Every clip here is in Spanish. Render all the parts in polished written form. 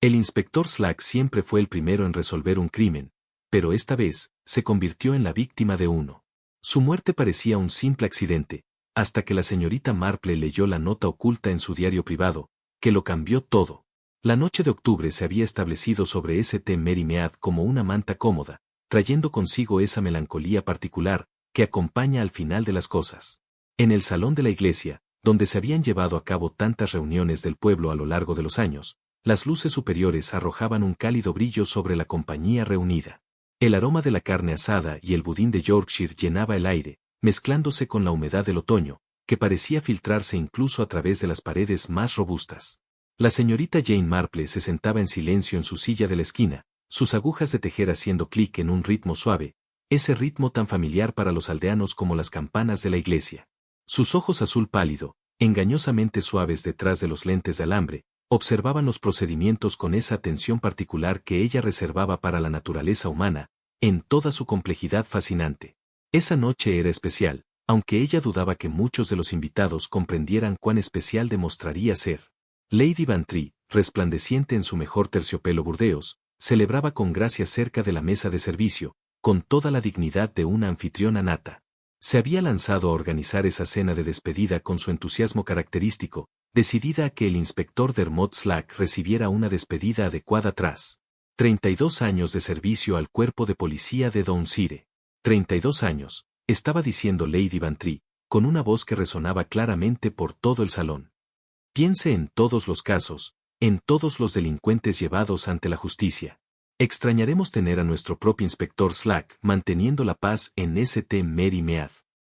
El inspector Slack siempre fue el primero en resolver un crimen, pero esta vez, se convirtió en la víctima de uno. Su muerte parecía un simple accidente, hasta que la señorita Marple leyó la nota oculta en su diario privado, que lo cambió todo. La noche de octubre se había establecido sobre St. Mary Mead como una manta cómoda, trayendo consigo esa melancolía particular, que acompaña al final de las cosas. En el salón de la iglesia, donde se habían llevado a cabo tantas reuniones del pueblo a lo largo de los años, las luces superiores arrojaban un cálido brillo sobre la compañía reunida. El aroma de la carne asada y el budín de Yorkshire llenaba el aire, mezclándose con la humedad del otoño, que parecía filtrarse incluso a través de las paredes más robustas. La señorita Jane Marple se sentaba en silencio en su silla de la esquina, sus agujas de tejer haciendo clic en un ritmo suave, ese ritmo tan familiar para los aldeanos como las campanas de la iglesia. Sus ojos azul pálido, engañosamente suaves detrás de los lentes de alambre, observaban los procedimientos con esa atención particular que ella reservaba para la naturaleza humana, en toda su complejidad fascinante. Esa noche era especial, aunque ella dudaba que muchos de los invitados comprendieran cuán especial demostraría ser. Lady Bantry, resplandeciente en su mejor terciopelo burdeos, celebraba con gracia cerca de la mesa de servicio, con toda la dignidad de una anfitriona nata. Se había lanzado a organizar esa cena de despedida con su entusiasmo característico, decidida a que el inspector Dermot Slack recibiera una despedida adecuada tras 32 años de servicio al cuerpo de policía de Downshire. 32 años, estaba diciendo Lady Bantry, con una voz que resonaba claramente por todo el salón. Piense en todos los casos, en todos los delincuentes llevados ante la justicia. Extrañaremos tener a nuestro propio inspector Slack manteniendo la paz en St. Mary Mead.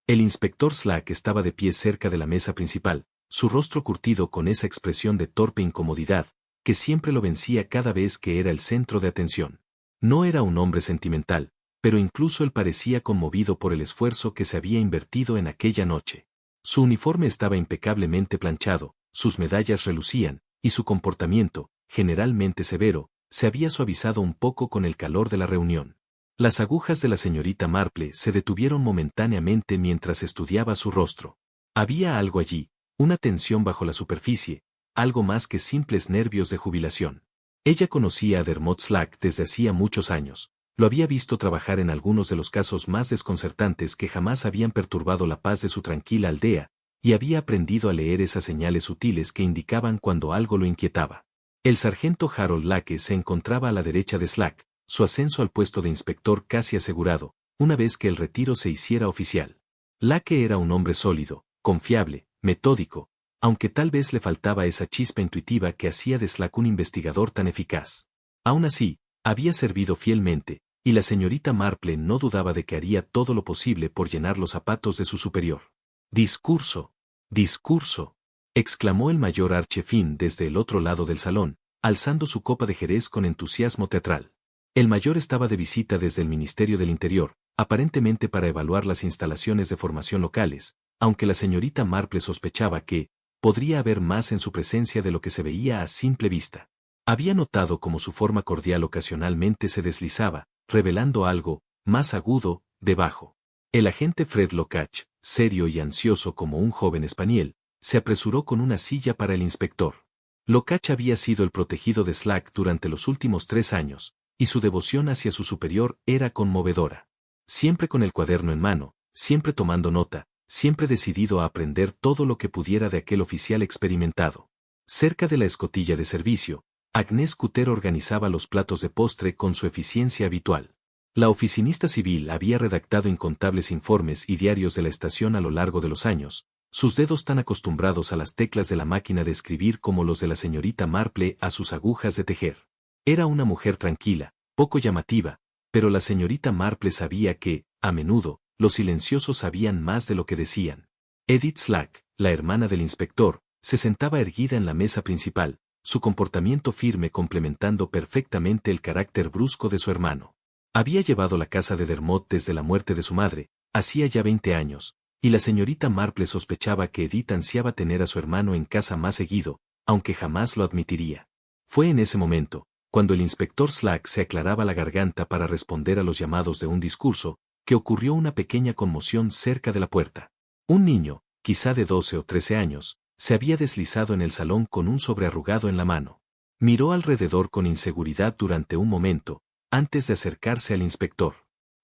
El inspector Slack estaba de pie cerca de la mesa principal, su rostro curtido con esa expresión de torpe incomodidad, que siempre lo vencía cada vez que era el centro de atención. No era un hombre sentimental, pero incluso él parecía conmovido por el esfuerzo que se había invertido en aquella noche. Su uniforme estaba impecablemente planchado, sus medallas relucían, y su comportamiento, generalmente severo, se había suavizado un poco con el calor de la reunión. Las agujas de la señorita Marple se detuvieron momentáneamente mientras estudiaba su rostro. Había algo allí, una tensión bajo la superficie, algo más que simples nervios de jubilación. Ella conocía a Dermot Slack desde hacía muchos años, lo había visto trabajar en algunos de los casos más desconcertantes que jamás habían perturbado la paz de su tranquila aldea, y había aprendido a leer esas señales sutiles que indicaban cuando algo lo inquietaba. El sargento Harold Lake se encontraba a la derecha de Slack, su ascenso al puesto de inspector casi asegurado, una vez que el retiro se hiciera oficial. Lake era un hombre sólido, confiable, metódico, aunque tal vez le faltaba esa chispa intuitiva que hacía de Slack un investigador tan eficaz. Aún así, había servido fielmente, y la señorita Marple no dudaba de que haría todo lo posible por llenar los zapatos de su superior. «Discurso, discurso», exclamó el mayor Archefin desde el otro lado del salón, alzando su copa de jerez con entusiasmo teatral. El mayor estaba de visita desde el Ministerio del Interior, aparentemente para evaluar las instalaciones de formación locales, aunque la señorita Marple sospechaba que podría haber más en su presencia de lo que se veía a simple vista. Había notado cómo su forma cordial ocasionalmente se deslizaba, revelando algo más agudo debajo. El agente Fred Locach, serio y ansioso como un joven español, se apresuró con una silla para el inspector. Locach había sido el protegido de Slack durante los últimos 3 años, y su devoción hacia su superior era conmovedora. Siempre con el cuaderno en mano, siempre tomando nota, siempre decidido a aprender todo lo que pudiera de aquel oficial experimentado. Cerca de la escotilla de servicio, Agnes Cutter organizaba los platos de postre con su eficiencia habitual. La oficinista civil había redactado incontables informes y diarios de la estación a lo largo de los años, sus dedos tan acostumbrados a las teclas de la máquina de escribir como los de la señorita Marple a sus agujas de tejer. Era una mujer tranquila, poco llamativa, pero la señorita Marple sabía que, a menudo, los silenciosos sabían más de lo que decían. Edith Slack, la hermana del inspector, se sentaba erguida en la mesa principal, su comportamiento firme complementando perfectamente el carácter brusco de su hermano. Había llevado la casa de Dermot desde la muerte de su madre, hacía ya 20 años, y la señorita Marple sospechaba que Edith ansiaba tener a su hermano en casa más seguido, aunque jamás lo admitiría. Fue en ese momento, cuando el inspector Slack se aclaraba la garganta para responder a los llamados de un discurso, que ocurrió una pequeña conmoción cerca de la puerta. Un niño, quizá de 12 o 13 años, se había deslizado en el salón con un sobre arrugado en la mano. Miró alrededor con inseguridad durante un momento, antes de acercarse al inspector.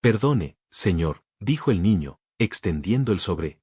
Perdone, señor, dijo el niño, extendiendo el sobre.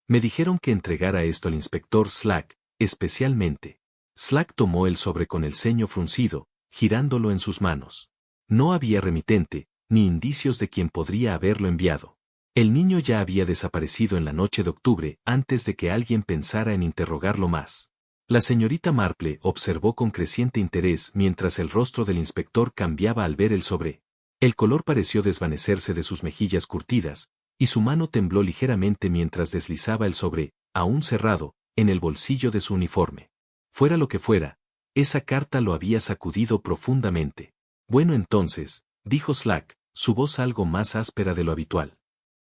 Me dijeron que entregara esto al inspector Slack, especialmente. Slack tomó el sobre con el ceño fruncido, girándolo en sus manos. No había remitente, ni indicios de quién podría haberlo enviado. El niño ya había desaparecido en la noche de octubre antes de que alguien pensara en interrogarlo más. La señorita Marple observó con creciente interés mientras el rostro del inspector cambiaba al ver el sobre. El color pareció desvanecerse de sus mejillas curtidas, y su mano tembló ligeramente mientras deslizaba el sobre, aún cerrado, en el bolsillo de su uniforme. Fuera lo que fuera, esa carta lo había sacudido profundamente. Bueno entonces, dijo Slack, su voz algo más áspera de lo habitual.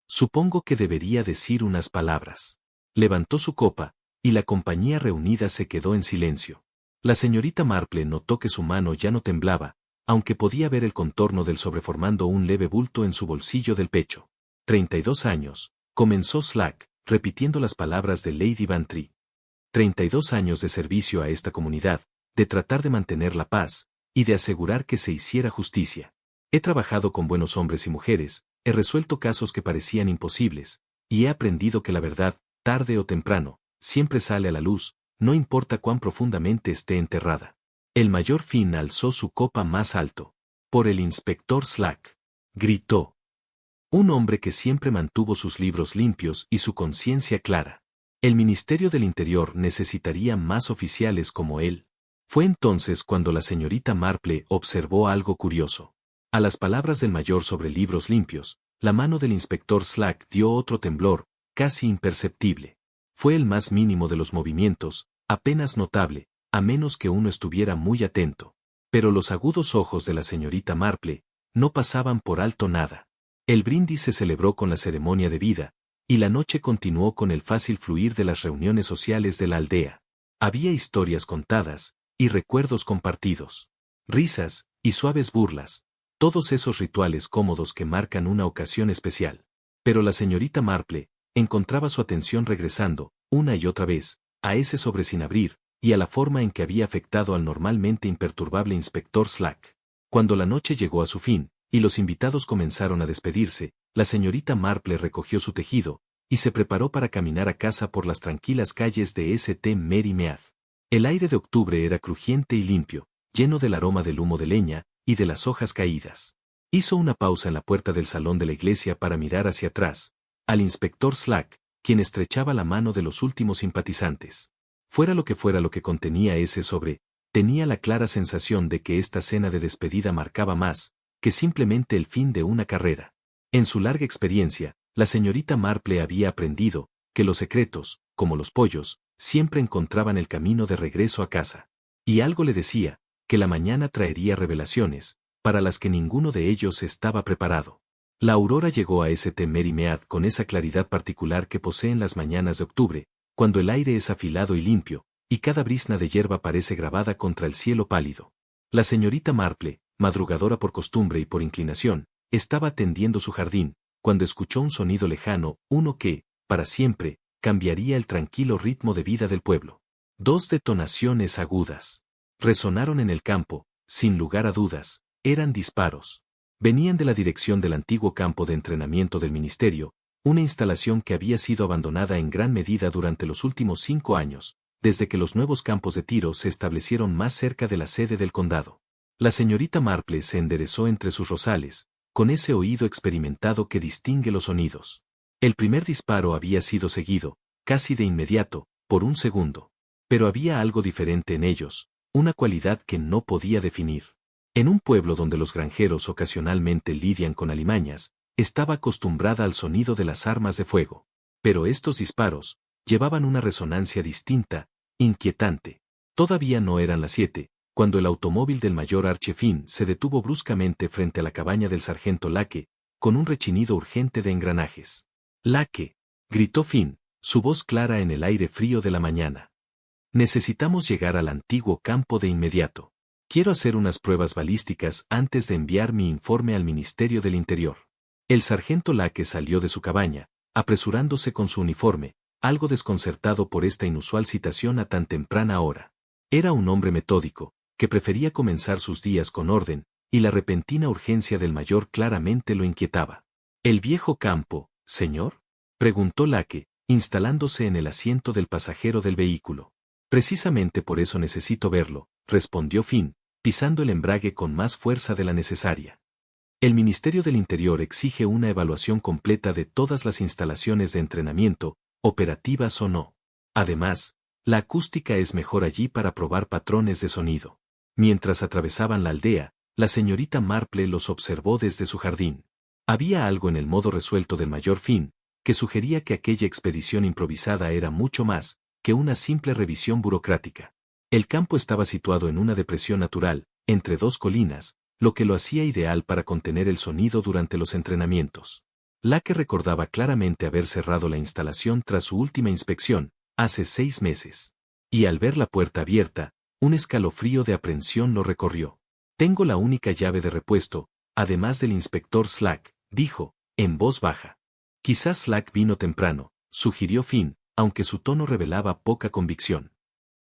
Supongo que debería decir unas palabras. Levantó su copa, y la compañía reunida se quedó en silencio. La señorita Marple notó que su mano ya no temblaba, aunque podía ver el contorno del sobre formando un leve bulto en su bolsillo del pecho. 32 años, comenzó Slack, repitiendo las palabras de Lady Bantry. 32 años de servicio a esta comunidad, de tratar de mantener la paz, y de asegurar que se hiciera justicia. He trabajado con buenos hombres y mujeres, he resuelto casos que parecían imposibles, y he aprendido que la verdad, tarde o temprano, siempre sale a la luz, no importa cuán profundamente esté enterrada. El mayor Finn alzó su copa más alto. Por el inspector Slack. Gritó. Un hombre que siempre mantuvo sus libros limpios y su conciencia clara. El Ministerio del Interior necesitaría más oficiales como él. Fue entonces cuando la señorita Marple observó algo curioso. A las palabras del mayor sobre libros limpios, la mano del inspector Slack dio otro temblor, casi imperceptible. Fue el más mínimo de los movimientos, apenas notable, a menos que uno estuviera muy atento. Pero los agudos ojos de la señorita Marple no pasaban por alto nada. El brindis se celebró con la ceremonia debida, y la noche continuó con el fácil fluir de las reuniones sociales de la aldea. Había historias contadas, y recuerdos compartidos. Risas, y suaves burlas. Todos esos rituales cómodos que marcan una ocasión especial. Pero la señorita Marple encontraba su atención regresando, una y otra vez, a ese sobre sin abrir, y a la forma en que había afectado al normalmente imperturbable inspector Slack. Cuando la noche llegó a su fin, y los invitados comenzaron a despedirse, la señorita Marple recogió su tejido, y se preparó para caminar a casa por las tranquilas calles de St. Mary Mead. El aire de octubre era crujiente y limpio, lleno del aroma del humo de leña, y de las hojas caídas. Hizo una pausa en la puerta del salón de la iglesia para mirar hacia atrás, al inspector Slack, quien estrechaba la mano de los últimos simpatizantes. Fuera lo que contenía ese sobre, tenía la clara sensación de que esta cena de despedida marcaba más que simplemente el fin de una carrera. En su larga experiencia, la señorita Marple había aprendido que los secretos, como los pollos, siempre encontraban el camino de regreso a casa. Y algo le decía que la mañana traería revelaciones, para las que ninguno de ellos estaba preparado. La aurora llegó a St. Mary Mead con esa claridad particular que poseen las mañanas de octubre, cuando el aire es afilado y limpio, y cada brizna de hierba parece grabada contra el cielo pálido. La señorita Marple, madrugadora por costumbre y por inclinación, estaba tendiendo su jardín, cuando escuchó un sonido lejano, uno que, para siempre, cambiaría el tranquilo ritmo de vida del pueblo. 2 detonaciones agudas. Resonaron en el campo, sin lugar a dudas, eran disparos. Venían de la dirección del antiguo campo de entrenamiento del ministerio, una instalación que había sido abandonada en gran medida durante los últimos 5 años, desde que los nuevos campos de tiro se establecieron más cerca de la sede del condado. La señorita Marple se enderezó entre sus rosales, con ese oído experimentado que distingue los sonidos. El primer disparo había sido seguido, casi de inmediato, por un segundo. Pero había algo diferente en ellos, una cualidad que no podía definir. En un pueblo donde los granjeros ocasionalmente lidian con alimañas, estaba acostumbrada al sonido de las armas de fuego. Pero estos disparos llevaban una resonancia distinta, inquietante. Todavía no eran las 7, cuando el automóvil del mayor Archie Finn se detuvo bruscamente frente a la cabaña del sargento Lake, con un rechinido urgente de engranajes. «Lake», gritó Finn, su voz clara en el aire frío de la mañana. «Necesitamos llegar al antiguo campo de inmediato. Quiero hacer unas pruebas balísticas antes de enviar mi informe al Ministerio del Interior». El sargento Lake salió de su cabaña, apresurándose con su uniforme, algo desconcertado por esta inusual citación a tan temprana hora. Era un hombre metódico, que prefería comenzar sus días con orden, y la repentina urgencia del mayor claramente lo inquietaba. ¿El viejo campo, señor?, preguntó Lake, instalándose en el asiento del pasajero del vehículo. Precisamente por eso necesito verlo, respondió Finn, pisando el embrague con más fuerza de la necesaria. El Ministerio del Interior exige una evaluación completa de todas las instalaciones de entrenamiento, operativas o no. Además, la acústica es mejor allí para probar patrones de sonido. Mientras atravesaban la aldea, la señorita Marple los observó desde su jardín. Había algo en el modo resuelto del mayor Finn, que sugería que aquella expedición improvisada era mucho más que una simple revisión burocrática. El campo estaba situado en una depresión natural, entre dos colinas, lo que lo hacía ideal para contener el sonido durante los entrenamientos. Lake recordaba claramente haber cerrado la instalación tras su última inspección, hace 6 meses. Y al ver la puerta abierta, un escalofrío de aprensión lo recorrió. Tengo la única llave de repuesto, además del inspector Slack, dijo, en voz baja. Quizás Slack vino temprano, sugirió Finn, aunque su tono revelaba poca convicción.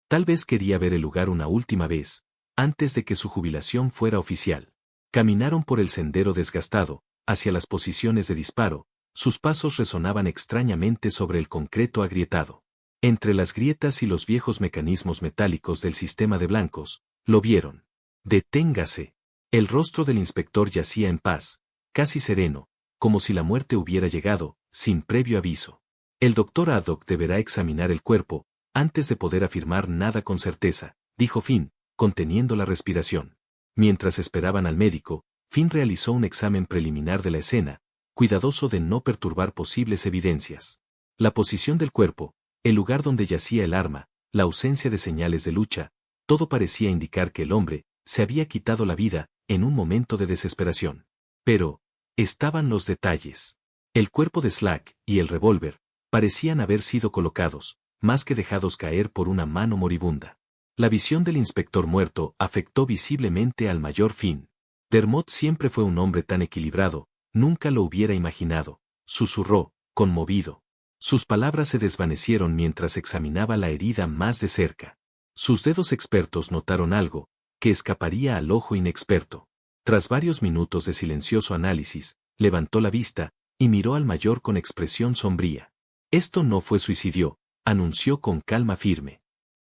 Tal vez quería ver el lugar una última vez, antes de que su jubilación fuera oficial. Caminaron por el sendero desgastado, hacia las posiciones de disparo, sus pasos resonaban extrañamente sobre el concreto agrietado. Entre las grietas y los viejos mecanismos metálicos del sistema de blancos, lo vieron. Deténgase. El rostro del inspector yacía en paz, casi sereno, como si la muerte hubiera llegado, sin previo aviso. El doctor Haddock deberá examinar el cuerpo, antes de poder afirmar nada con certeza, dijo Finn, conteniendo la respiración. Mientras esperaban al médico, Finn realizó un examen preliminar de la escena, cuidadoso de no perturbar posibles evidencias. La posición del cuerpo, el lugar donde yacía el arma, la ausencia de señales de lucha, todo parecía indicar que el hombre se había quitado la vida en un momento de desesperación. Pero estaban los detalles. El cuerpo de Slack y el revólver parecían haber sido colocados, más que dejados caer por una mano moribunda. La visión del inspector muerto afectó visiblemente al mayor Finn. Dermot siempre fue un hombre tan equilibrado, nunca lo hubiera imaginado, susurró, conmovido. Sus palabras se desvanecieron mientras examinaba la herida más de cerca. Sus dedos expertos notaron algo, que escaparía al ojo inexperto. Tras varios minutos de silencioso análisis, levantó la vista, y miró al mayor con expresión sombría. Esto no fue suicidio, anunció con calma firme.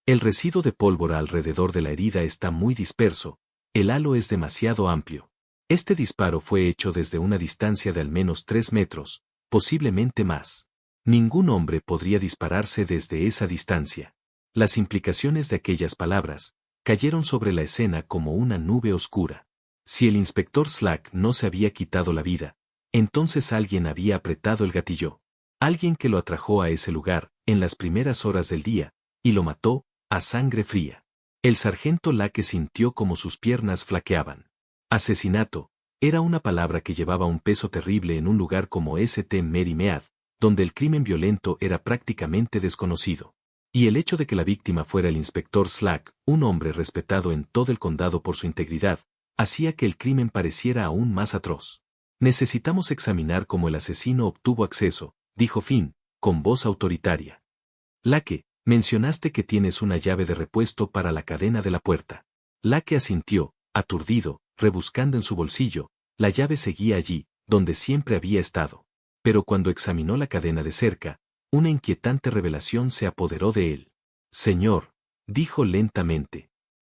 El residuo de pólvora alrededor de la herida está muy disperso, el halo es demasiado amplio. Este disparo fue hecho desde una distancia de al menos 3 metros, posiblemente más. Ningún hombre podría dispararse desde esa distancia. Las implicaciones de aquellas palabras cayeron sobre la escena como una nube oscura. Si el inspector Slack no se había quitado la vida, entonces alguien había apretado el gatillo. Alguien que lo atrajo a ese lugar, en las primeras horas del día, y lo mató, a sangre fría. El sargento Lake sintió como sus piernas flaqueaban. Asesinato, era una palabra que llevaba un peso terrible en un lugar como St. Mary Mead, donde el crimen violento era prácticamente desconocido. Y el hecho de que la víctima fuera el inspector Slack, un hombre respetado en todo el condado por su integridad, hacía que el crimen pareciera aún más atroz. Necesitamos examinar cómo el asesino obtuvo acceso, dijo Finn, con voz autoritaria. Lake, mencionaste que tienes una llave de repuesto para la cadena de la puerta. Lake asintió, aturdido, rebuscando en su bolsillo, la llave seguía allí, donde siempre había estado. Pero cuando examinó la cadena de cerca, una inquietante revelación se apoderó de él. Señor, dijo lentamente.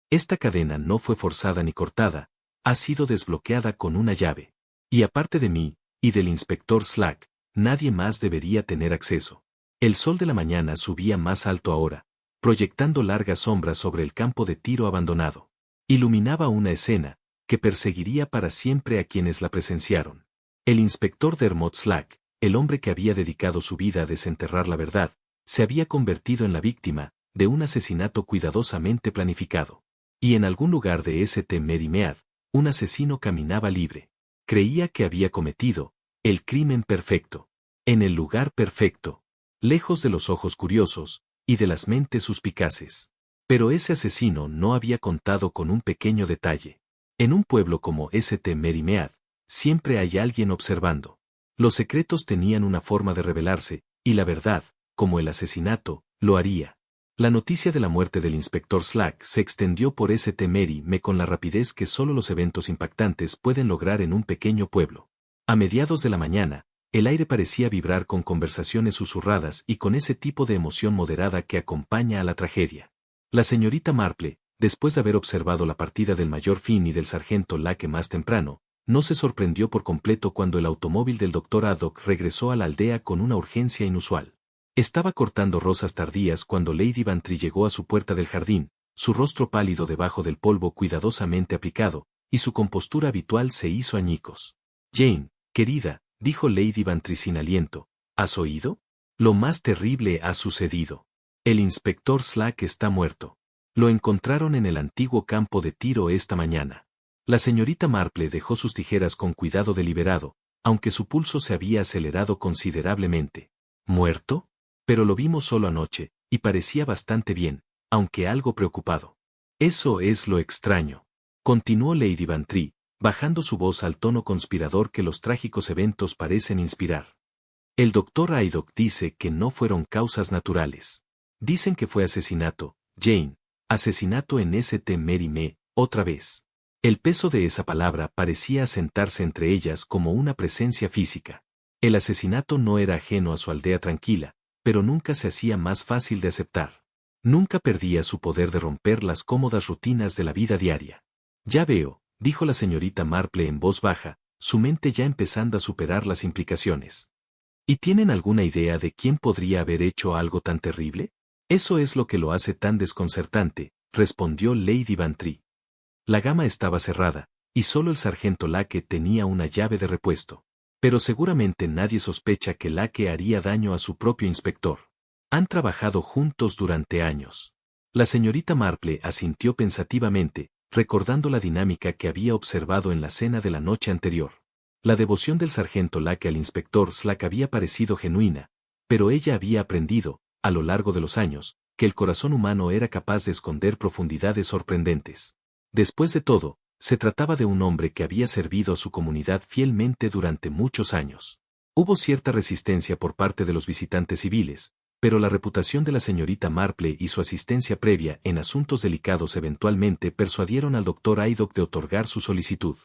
Esta cadena no fue forzada ni cortada, ha sido desbloqueada con una llave. Y aparte de mí, y del inspector Slack, nadie más debería tener acceso. El sol de la mañana subía más alto ahora, proyectando largas sombras sobre el campo de tiro abandonado. Iluminaba una escena que perseguiría para siempre a quienes la presenciaron. El inspector Dermot Slack, el hombre que había dedicado su vida a desenterrar la verdad, se había convertido en la víctima de un asesinato cuidadosamente planificado. Y en algún lugar de St. Mary Mead, un asesino caminaba libre. Creía que había cometido el crimen perfecto, en el lugar perfecto, lejos de los ojos curiosos y de las mentes suspicaces. Pero ese asesino no había contado con un pequeño detalle. En un pueblo como St. Mary Mead, siempre hay alguien observando. Los secretos tenían una forma de revelarse, y la verdad, como el asesinato, lo haría. La noticia de la muerte del inspector Slack se extendió por St. Mary Me con la rapidez que solo los eventos impactantes pueden lograr en un pequeño pueblo. A mediados de la mañana, el aire parecía vibrar con conversaciones susurradas y con ese tipo de emoción moderada que acompaña a la tragedia. La señorita Marple, después de haber observado la partida del mayor Finn y del sargento Lake más temprano, no se sorprendió por completo cuando el automóvil del Dr. Haddock regresó a la aldea con una urgencia inusual. Estaba cortando rosas tardías cuando Lady Bantry llegó a su puerta del jardín, su rostro pálido debajo del polvo cuidadosamente aplicado, y su compostura habitual se hizo añicos. Jane, querida, dijo Lady Bantry sin aliento, ¿has oído? Lo más terrible ha sucedido. El inspector Slack está muerto. Lo encontraron en el antiguo campo de tiro esta mañana. La señorita Marple dejó sus tijeras con cuidado deliberado, aunque su pulso se había acelerado considerablemente. ¿Muerto? Pero lo vimos solo anoche, y parecía bastante bien, aunque algo preocupado. Eso es lo extraño. Continuó Lady Bantry, bajando su voz al tono conspirador que los trágicos eventos parecen inspirar. El Dr. Haddock dice que no fueron causas naturales. Dicen que fue asesinato, Jane, asesinato en St. Mary Me, otra vez. El peso de esa palabra parecía asentarse entre ellas como una presencia física. El asesinato no era ajeno a su aldea tranquila, pero nunca se hacía más fácil de aceptar. Nunca perdía su poder de romper las cómodas rutinas de la vida diaria. Ya veo, dijo la señorita Marple en voz baja, su mente ya empezando a superar las implicaciones. ¿Y tienen alguna idea de quién podría haber hecho algo tan terrible? Eso es lo que lo hace tan desconcertante, respondió Lady Bantry. La gama estaba cerrada, y solo el sargento Lake tenía una llave de repuesto. Pero seguramente nadie sospecha que Lake haría daño a su propio inspector. Han trabajado juntos durante años. La señorita Marple asintió pensativamente, recordando la dinámica que había observado en la cena de la noche anterior. La devoción del sargento Lake al inspector Slack había parecido genuina, pero ella había aprendido, a lo largo de los años, que el corazón humano era capaz de esconder profundidades sorprendentes. Después de todo, se trataba de un hombre que había servido a su comunidad fielmente durante muchos años. Hubo cierta resistencia por parte de los visitantes civiles, pero la reputación de la señorita Marple y su asistencia previa en asuntos delicados eventualmente persuadieron al Dr. Haddock de otorgar su solicitud.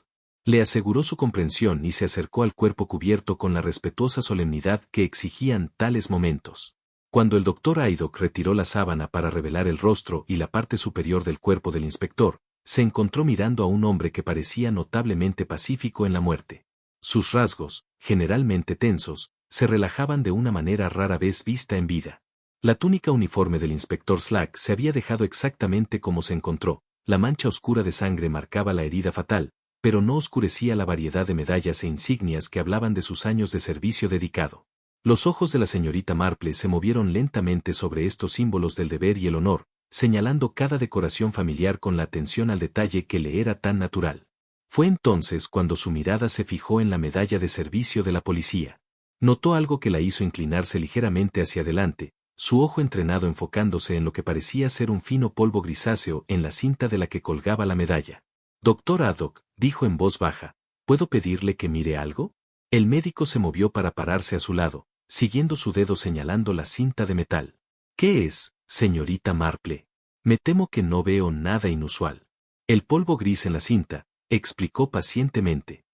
Le aseguró su comprensión y se acercó al cuerpo cubierto con la respetuosa solemnidad que exigían tales momentos. Cuando el Dr. Haddock retiró la sábana para revelar el rostro y la parte superior del cuerpo del inspector, se encontró mirando a un hombre que parecía notablemente pacífico en la muerte. Sus rasgos, generalmente tensos, se relajaban de una manera rara vez vista en vida. La túnica uniforme del inspector Slack se había dejado exactamente como se encontró, la mancha oscura de sangre marcaba la herida fatal, pero no oscurecía la variedad de medallas e insignias que hablaban de sus años de servicio dedicado. Los ojos de la señorita Marple se movieron lentamente sobre estos símbolos del deber y el honor, señalando cada decoración familiar con la atención al detalle que le era tan natural. Fue entonces cuando su mirada se fijó en la medalla de servicio de la policía. Notó algo que la hizo inclinarse ligeramente hacia adelante, su ojo entrenado enfocándose en lo que parecía ser un fino polvo grisáceo en la cinta de la que colgaba la medalla. Dr. Haddock, dijo en voz baja, ¿puedo pedirle que mire algo? El médico se movió para pararse a su lado, siguiendo su dedo señalando la cinta de metal. ¿Qué es, señorita Marple? Me temo que no veo nada inusual. El polvo gris en la cinta, explicó pacientemente.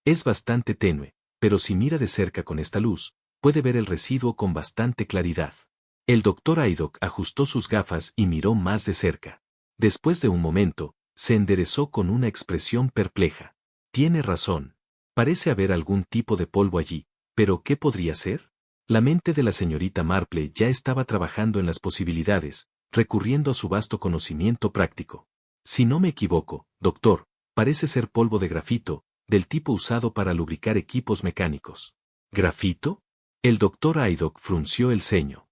Es bastante tenue, pero si mira de cerca con esta luz, puede ver el residuo con bastante claridad. El Dr. Haddock ajustó sus gafas y miró más de cerca. Después de un momento, se enderezó con una expresión perpleja. Tiene razón. Parece haber algún tipo de polvo allí, pero ¿qué podría ser? La mente de la señorita Marple ya estaba trabajando en las posibilidades, recurriendo a su vasto conocimiento práctico. Si no me equivoco, doctor, parece ser polvo de grafito, del tipo usado para lubricar equipos mecánicos. ¿Grafito? El Dr. Haddock frunció el ceño.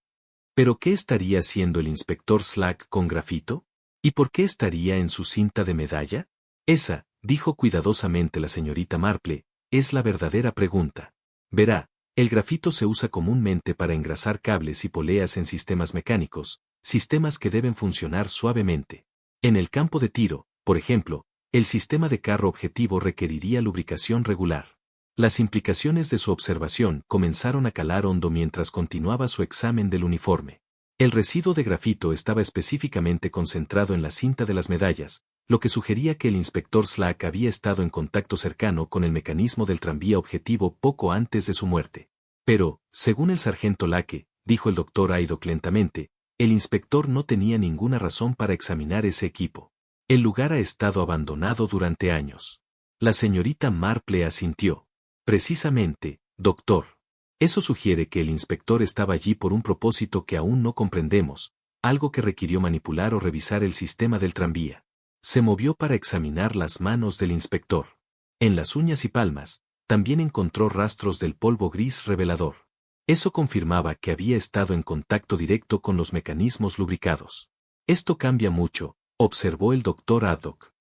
¿Pero qué estaría haciendo el inspector Slack con grafito? ¿Y por qué estaría en su cinta de medalla? Esa, dijo cuidadosamente la señorita Marple, es la verdadera pregunta. Verá, el grafito se usa comúnmente para engrasar cables y poleas en sistemas mecánicos, sistemas que deben funcionar suavemente. En el campo de tiro, por ejemplo, el sistema de carro objetivo requeriría lubricación regular. Las implicaciones de su observación comenzaron a calar hondo mientras continuaba su examen del uniforme. El residuo de grafito estaba específicamente concentrado en la cinta de las medallas, lo que sugería que el inspector Slack había estado en contacto cercano con el mecanismo del tranvía objetivo poco antes de su muerte. Pero, según el sargento Lake, dijo el doctor Aydock lentamente, el inspector no tenía ninguna razón para examinar ese equipo. El lugar ha estado abandonado durante años. La señorita Marple asintió. Precisamente, doctor. Eso sugiere que el inspector estaba allí por un propósito que aún no comprendemos, algo que requirió manipular o revisar el sistema del tranvía. Se movió para examinar las manos del inspector. En las uñas y palmas, también encontró rastros del polvo gris revelador. Eso confirmaba que había estado en contacto directo con los mecanismos lubricados. Esto cambia mucho, observó el doctor Aydock.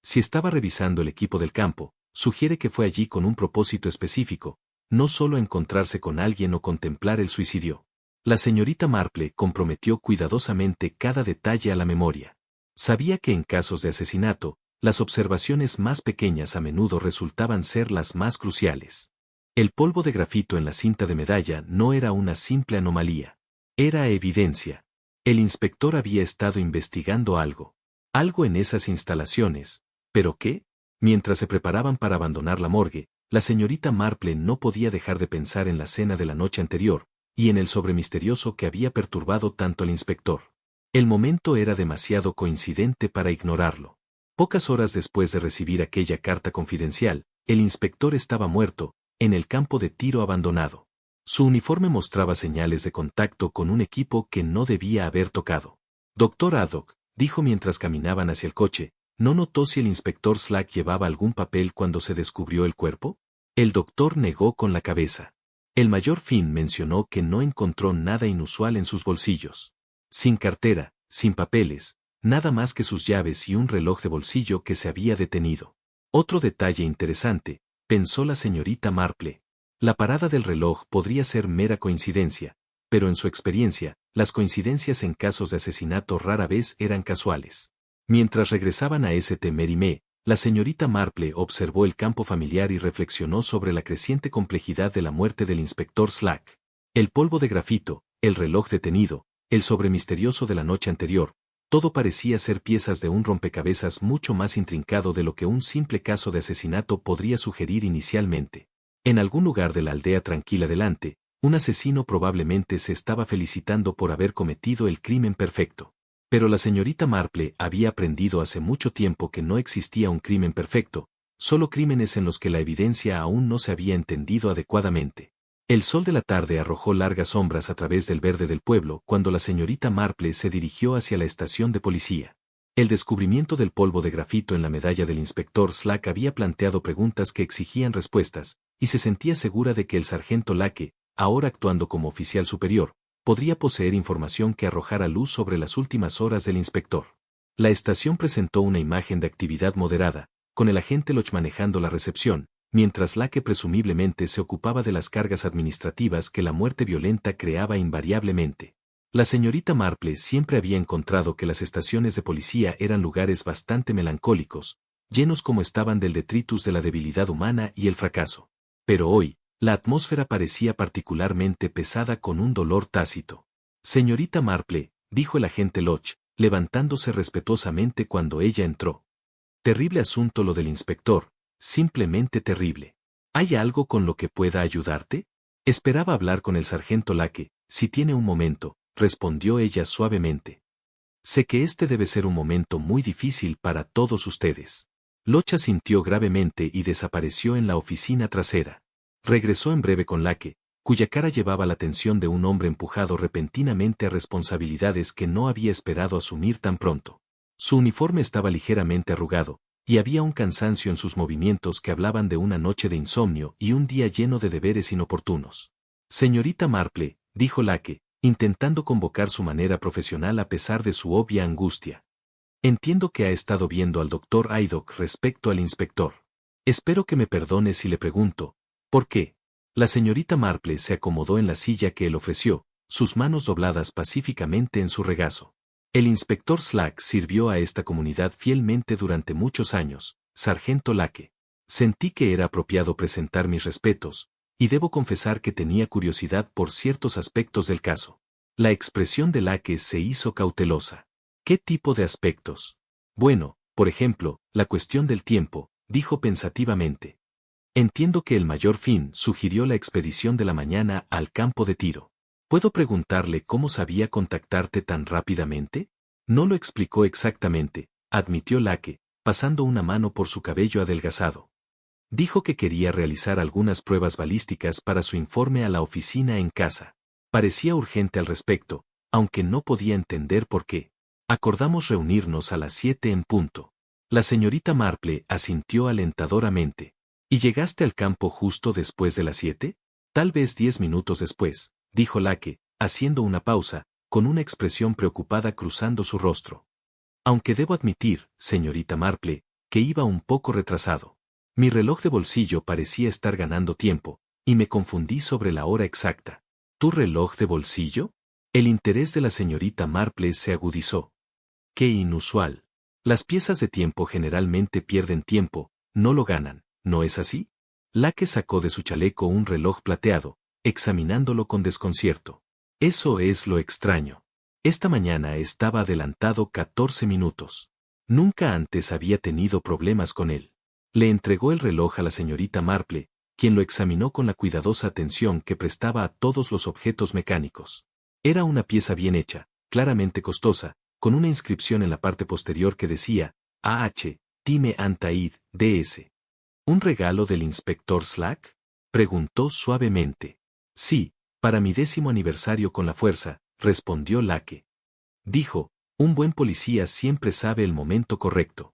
Si estaba revisando el equipo del campo, sugiere que fue allí con un propósito específico, no solo encontrarse con alguien o contemplar el suicidio. La señorita Marple comprometió cuidadosamente cada detalle a la memoria. Sabía que en casos de asesinato, las observaciones más pequeñas a menudo resultaban ser las más cruciales. El polvo de grafito en la cinta de medalla no era una simple anomalía. Era evidencia. El inspector había estado investigando algo. Algo en esas instalaciones. ¿Pero qué? Mientras se preparaban para abandonar la morgue, la señorita Marple no podía dejar de pensar en la cena de la noche anterior, y en el sobremisterioso que había perturbado tanto al inspector. El momento era demasiado coincidente para ignorarlo. Pocas horas después de recibir aquella carta confidencial, el inspector estaba muerto, en el campo de tiro abandonado. Su uniforme mostraba señales de contacto con un equipo que no debía haber tocado. Doctor Aydock, dijo mientras caminaban hacia el coche, ¿no notó si el inspector Slack llevaba algún papel cuando se descubrió el cuerpo? El doctor negó con la cabeza. El mayor Finn mencionó que no encontró nada inusual en sus bolsillos. Sin cartera, sin papeles, nada más que sus llaves y un reloj de bolsillo que se había detenido. Otro detalle interesante, pensó la señorita Marple. La parada del reloj podría ser mera coincidencia, pero en su experiencia, las coincidencias en casos de asesinato rara vez eran casuales. Mientras regresaban a St. Mérimée, la señorita Marple observó el campo familiar y reflexionó sobre la creciente complejidad de la muerte del inspector Slack. El polvo de grafito, el reloj detenido, el sobremisterioso de la noche anterior, todo parecía ser piezas de un rompecabezas mucho más intrincado de lo que un simple caso de asesinato podría sugerir inicialmente. En algún lugar de la aldea tranquila delante, un asesino probablemente se estaba felicitando por haber cometido el crimen perfecto. Pero la señorita Marple había aprendido hace mucho tiempo que no existía un crimen perfecto, solo crímenes en los que la evidencia aún no se había entendido adecuadamente. El sol de la tarde arrojó largas sombras a través del verde del pueblo cuando la señorita Marple se dirigió hacia la estación de policía. El descubrimiento del polvo de grafito en la medalla del inspector Slack había planteado preguntas que exigían respuestas, y se sentía segura de que el sargento Lake, ahora actuando como oficial superior, podría poseer información que arrojara luz sobre las últimas horas del inspector. La estación presentó una imagen de actividad moderada, con el agente Loch manejando la recepción, mientras Lake presumiblemente se ocupaba de las cargas administrativas que la muerte violenta creaba invariablemente. La señorita Marple siempre había encontrado que las estaciones de policía eran lugares bastante melancólicos, llenos como estaban del detritus de la debilidad humana y el fracaso. Pero hoy, la atmósfera parecía particularmente pesada con un dolor tácito. Señorita Marple, dijo el agente Loch, levantándose respetuosamente cuando ella entró. Terrible asunto lo del inspector, simplemente terrible. ¿Hay algo con lo que pueda ayudarte? Esperaba hablar con el sargento Lake, si tiene un momento, respondió ella suavemente. Sé que este debe ser un momento muy difícil para todos ustedes. Loch asintió gravemente y desapareció en la oficina trasera. Regresó en breve con Lake, cuya cara llevaba la tensión de un hombre empujado repentinamente a responsabilidades que no había esperado asumir tan pronto. Su uniforme estaba ligeramente arrugado, y había un cansancio en sus movimientos que hablaban de una noche de insomnio y un día lleno de deberes inoportunos. Señorita Marple, dijo Lake, intentando convocar su manera profesional a pesar de su obvia angustia. Entiendo que ha estado viendo al doctor Aydock respecto al inspector. Espero que me perdone si le pregunto, ¿por qué? La señorita Marple se acomodó en la silla que él ofreció, sus manos dobladas pacíficamente en su regazo. El inspector Slack sirvió a esta comunidad fielmente durante muchos años, sargento Lake. Sentí que era apropiado presentar mis respetos, y debo confesar que tenía curiosidad por ciertos aspectos del caso. La expresión de Lake se hizo cautelosa. ¿Qué tipo de aspectos? Bueno, por ejemplo, la cuestión del tiempo, dijo pensativamente. Entiendo que el mayor fin sugirió la expedición de la mañana al campo de tiro. ¿Puedo preguntarle cómo sabía contactarte tan rápidamente? No lo explicó exactamente, admitió Lake, pasando una mano por su cabello adelgazado. Dijo que quería realizar algunas pruebas balísticas para su informe a la oficina en casa. Parecía urgente al respecto, aunque no podía entender por qué. Acordamos reunirnos a las 7 en punto. La señorita Marple asintió alentadoramente. ¿Y llegaste al campo justo después de las 7? Tal vez 10 minutos después, dijo Lake, haciendo una pausa, con una expresión preocupada cruzando su rostro. Aunque debo admitir, señorita Marple, que iba un poco retrasado. Mi reloj de bolsillo parecía estar ganando tiempo, y me confundí sobre la hora exacta. ¿Tu reloj de bolsillo? El interés de la señorita Marple se agudizó. ¡Qué inusual! Las piezas de tiempo generalmente pierden tiempo, no lo ganan, ¿no es así? Lake sacó de su chaleco un reloj plateado, examinándolo con desconcierto. Eso es lo extraño. Esta mañana estaba adelantado 14 minutos. Nunca antes había tenido problemas con él. Le entregó el reloj a la señorita Marple, quien lo examinó con la cuidadosa atención que prestaba a todos los objetos mecánicos. Era una pieza bien hecha, claramente costosa, con una inscripción en la parte posterior que decía, A.H. Time Antaid, D.S. ¿Un regalo del inspector Slack? Preguntó suavemente. Sí, para mi 10º aniversario con la fuerza, respondió Lake. Dijo, un buen policía siempre sabe el momento correcto.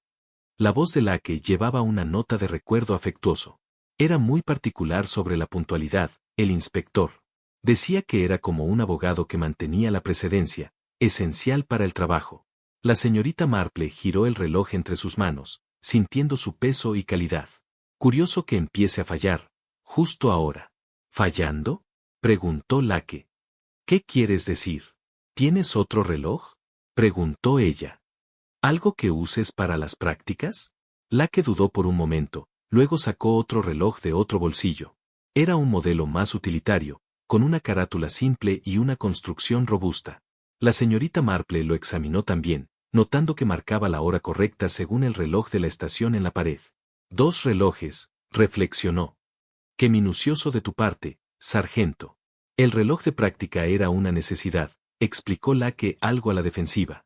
La voz de Lake llevaba una nota de recuerdo afectuoso. Era muy particular sobre la puntualidad, el inspector. Decía que era como un abogado que mantenía la precedencia, esencial para el trabajo. La señorita Marple giró el reloj entre sus manos, sintiendo su peso y calidad. Curioso que empiece a fallar, justo ahora. ¿Fallando? Preguntó Lake. ¿Qué quieres decir? ¿Tienes otro reloj? Preguntó ella. ¿Algo que uses para las prácticas? Lake dudó por un momento, luego sacó otro reloj de otro bolsillo. Era un modelo más utilitario, con una carátula simple y una construcción robusta. La señorita Marple lo examinó también, notando que marcaba la hora correcta según el reloj de la estación en la pared. 2 relojes, reflexionó. Qué minucioso de tu parte, sargento. El reloj de práctica era una necesidad, explicó Lake algo a la defensiva.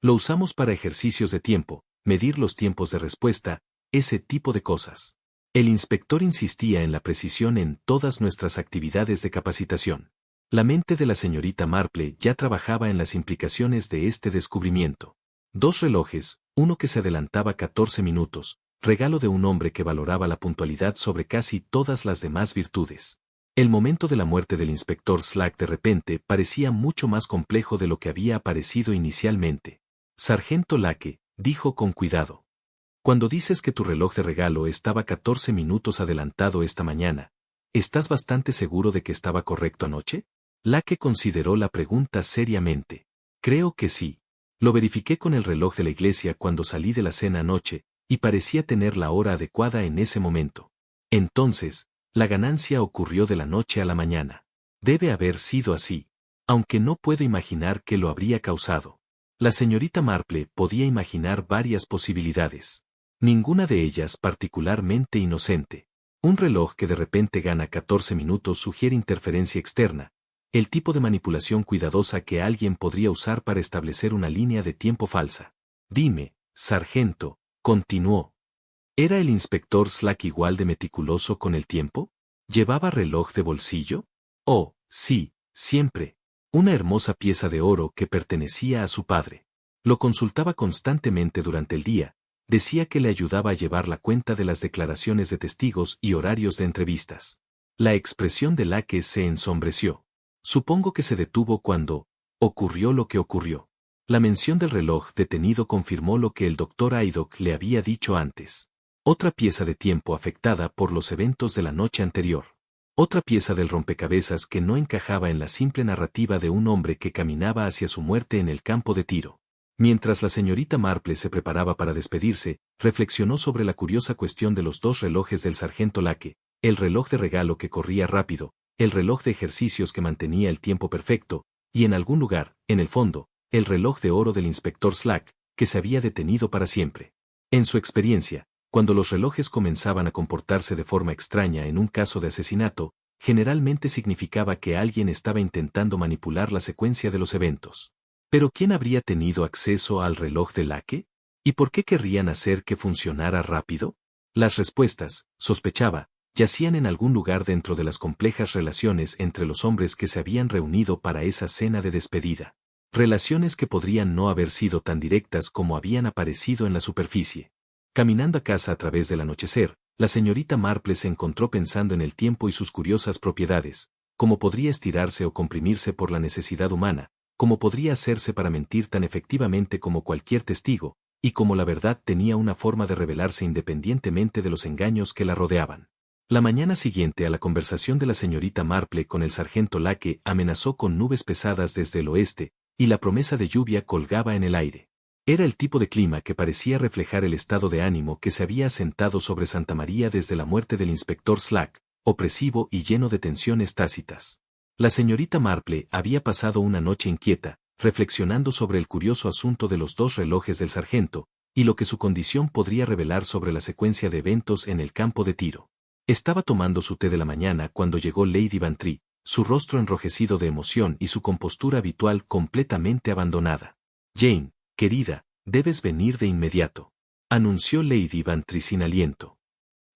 Lo usamos para ejercicios de tiempo, medir los tiempos de respuesta, ese tipo de cosas. El inspector insistía en la precisión en todas nuestras actividades de capacitación. La mente de la señorita Marple ya trabajaba en las implicaciones de este descubrimiento. 2 relojes, uno que se adelantaba 14 minutos, regalo de un hombre que valoraba la puntualidad sobre casi todas las demás virtudes. El momento de la muerte del inspector Slack de repente parecía mucho más complejo de lo que había aparecido inicialmente. Sargento Lake, dijo con cuidado. Cuando dices que tu reloj de regalo estaba 14 minutos adelantado esta mañana, ¿estás bastante seguro de que estaba correcto anoche? Lake consideró la pregunta seriamente. Creo que sí. Lo verifiqué con el reloj de la iglesia cuando salí de la cena anoche, y parecía tener la hora adecuada en ese momento. Entonces, la ganancia ocurrió de la noche a la mañana. Debe haber sido así. Aunque no puedo imaginar qué lo habría causado. La señorita Marple podía imaginar varias posibilidades. Ninguna de ellas particularmente inocente. Un reloj que de repente gana 14 minutos sugiere interferencia externa, el tipo de manipulación cuidadosa que alguien podría usar para establecer una línea de tiempo falsa. Dime, sargento, continuó. ¿Era el inspector Slack igual de meticuloso con el tiempo? ¿Llevaba reloj de bolsillo? Oh, sí, siempre. Una hermosa pieza de oro que pertenecía a su padre. Lo consultaba constantemente durante el día. Decía que le ayudaba a llevar la cuenta de las declaraciones de testigos y horarios de entrevistas. La expresión de Lake se ensombreció. Supongo que se detuvo cuando ocurrió lo que ocurrió. La mención del reloj detenido confirmó lo que el doctor Haydock le había dicho antes. Otra pieza de tiempo afectada por los eventos de la noche anterior. Otra pieza del rompecabezas que no encajaba en la simple narrativa de un hombre que caminaba hacia su muerte en el campo de tiro. Mientras la señorita Marple se preparaba para despedirse, reflexionó sobre la curiosa cuestión de los 2 relojes del sargento Lake, el reloj de regalo que corría rápido, el reloj de ejercicios que mantenía el tiempo perfecto, y en algún lugar, en el fondo, el reloj de oro del inspector Slack, que se había detenido para siempre. En su experiencia, cuando los relojes comenzaban a comportarse de forma extraña en un caso de asesinato, generalmente significaba que alguien estaba intentando manipular la secuencia de los eventos. ¿Pero quién habría tenido acceso al reloj de Lacke? ¿Y por qué querrían hacer que funcionara rápido? Las respuestas, sospechaba, yacían en algún lugar dentro de las complejas relaciones entre los hombres que se habían reunido para esa cena de despedida. Relaciones que podrían no haber sido tan directas como habían aparecido en la superficie. Caminando a casa a través del anochecer, la señorita Marple se encontró pensando en el tiempo y sus curiosas propiedades, cómo podría estirarse o comprimirse por la necesidad humana, cómo podría hacerse para mentir tan efectivamente como cualquier testigo, y cómo la verdad tenía una forma de revelarse independientemente de los engaños que la rodeaban. La mañana siguiente a la conversación de la señorita Marple con el sargento Lacke amenazó con nubes pesadas desde el oeste, y la promesa de lluvia colgaba en el aire. Era el tipo de clima que parecía reflejar el estado de ánimo que se había asentado sobre Santa María desde la muerte del inspector Slack, opresivo y lleno de tensiones tácitas. La señorita Marple había pasado una noche inquieta, reflexionando sobre el curioso asunto de los dos relojes del sargento, y lo que su condición podría revelar sobre la secuencia de eventos en el campo de tiro. Estaba tomando su té de la mañana cuando llegó Lady Bantry, su rostro enrojecido de emoción y su compostura habitual completamente abandonada. Jane, querida, debes venir de inmediato, anunció Lady Bantry sin aliento.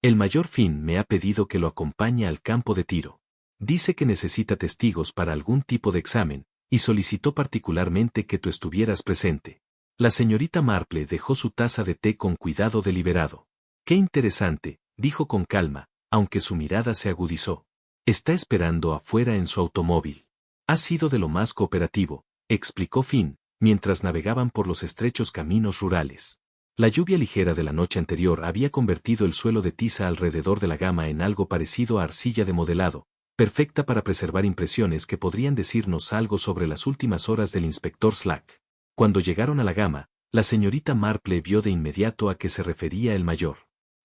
El mayor Finn me ha pedido que lo acompañe al campo de tiro. Dice que necesita testigos para algún tipo de examen, y solicitó particularmente que tú estuvieras presente. La señorita Marple dejó su taza de té con cuidado deliberado. Qué interesante, dijo con calma, aunque su mirada se agudizó. Está esperando afuera en su automóvil. Ha sido de lo más cooperativo, explicó Finn, mientras navegaban por los estrechos caminos rurales. La lluvia ligera de la noche anterior había convertido el suelo de tiza alrededor de la gama en algo parecido a arcilla de modelado, perfecta para preservar impresiones que podrían decirnos algo sobre las últimas horas del inspector Slack. Cuando llegaron a la gama, la señorita Marple vio de inmediato a qué se refería el mayor.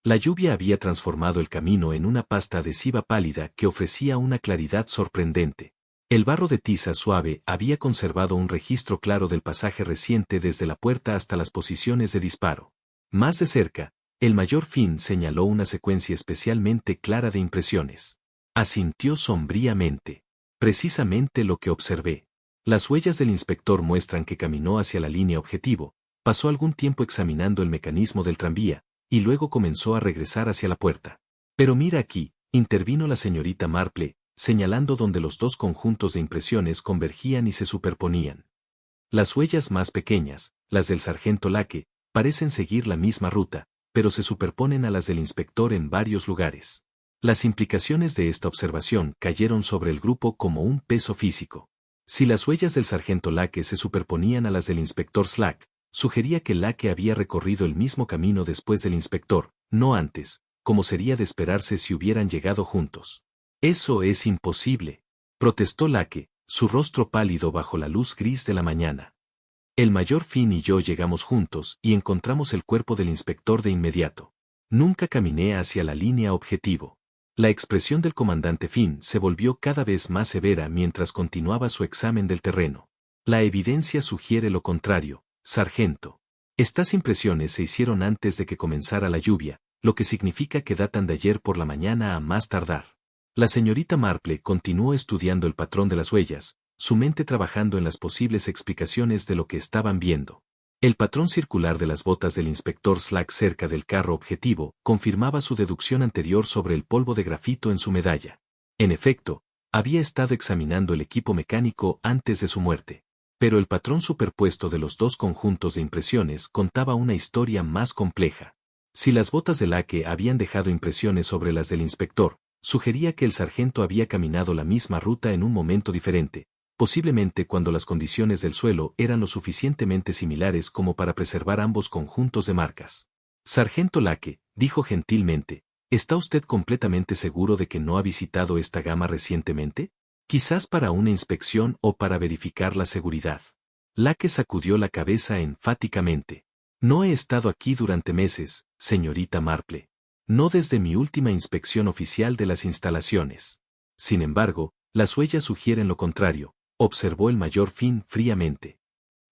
La lluvia había transformado el camino en una pasta adhesiva pálida que ofrecía una claridad sorprendente. El barro de tiza suave había conservado un registro claro del pasaje reciente desde la puerta hasta las posiciones de disparo. Más de cerca, el mayor Finn señaló una secuencia especialmente clara de impresiones. Asintió sombríamente. Precisamente lo que observé. Las huellas del inspector muestran que caminó hacia la línea objetivo, pasó algún tiempo examinando el mecanismo del tranvía, y luego comenzó a regresar hacia la puerta. Pero mira aquí, intervino la señorita Marple, señalando donde los dos conjuntos de impresiones convergían y se superponían. Las huellas más pequeñas, las del sargento Lacke, parecen seguir la misma ruta, pero se superponen a las del inspector en varios lugares. Las implicaciones de esta observación cayeron sobre el grupo como un peso físico. Si las huellas del sargento Lacke se superponían a las del inspector Slack, sugería que Lacke había recorrido el mismo camino después del inspector, no antes, como sería de esperarse si hubieran llegado juntos. Eso es imposible, protestó Lacke, su rostro pálido bajo la luz gris de la mañana. El mayor Finn y yo llegamos juntos y encontramos el cuerpo del inspector de inmediato. Nunca caminé hacia la línea objetivo. La expresión del comandante Finn se volvió cada vez más severa mientras continuaba su examen del terreno. La evidencia sugiere lo contrario, sargento. Estas impresiones se hicieron antes de que comenzara la lluvia, lo que significa que datan de ayer por la mañana a más tardar. La señorita Marple continuó estudiando el patrón de las huellas, su mente trabajando en las posibles explicaciones de lo que estaban viendo. El patrón circular de las botas del inspector Slack cerca del carro objetivo confirmaba su deducción anterior sobre el polvo de grafito en su medalla. En efecto, había estado examinando el equipo mecánico antes de su muerte. Pero el patrón superpuesto de los dos conjuntos de impresiones contaba una historia más compleja. Si las botas de Lacke habían dejado impresiones sobre las del inspector, sugería que el sargento había caminado la misma ruta en un momento diferente, posiblemente cuando las condiciones del suelo eran lo suficientemente similares como para preservar ambos conjuntos de marcas. Sargento Lacke, dijo gentilmente, ¿está usted completamente seguro de que no ha visitado esta gama recientemente? Quizás para una inspección o para verificar la seguridad. Lacke sacudió la cabeza enfáticamente. No he estado aquí durante meses, señorita Marple. No desde mi última inspección oficial de las instalaciones. Sin embargo, las huellas sugieren lo contrario, observó el mayor Finn fríamente.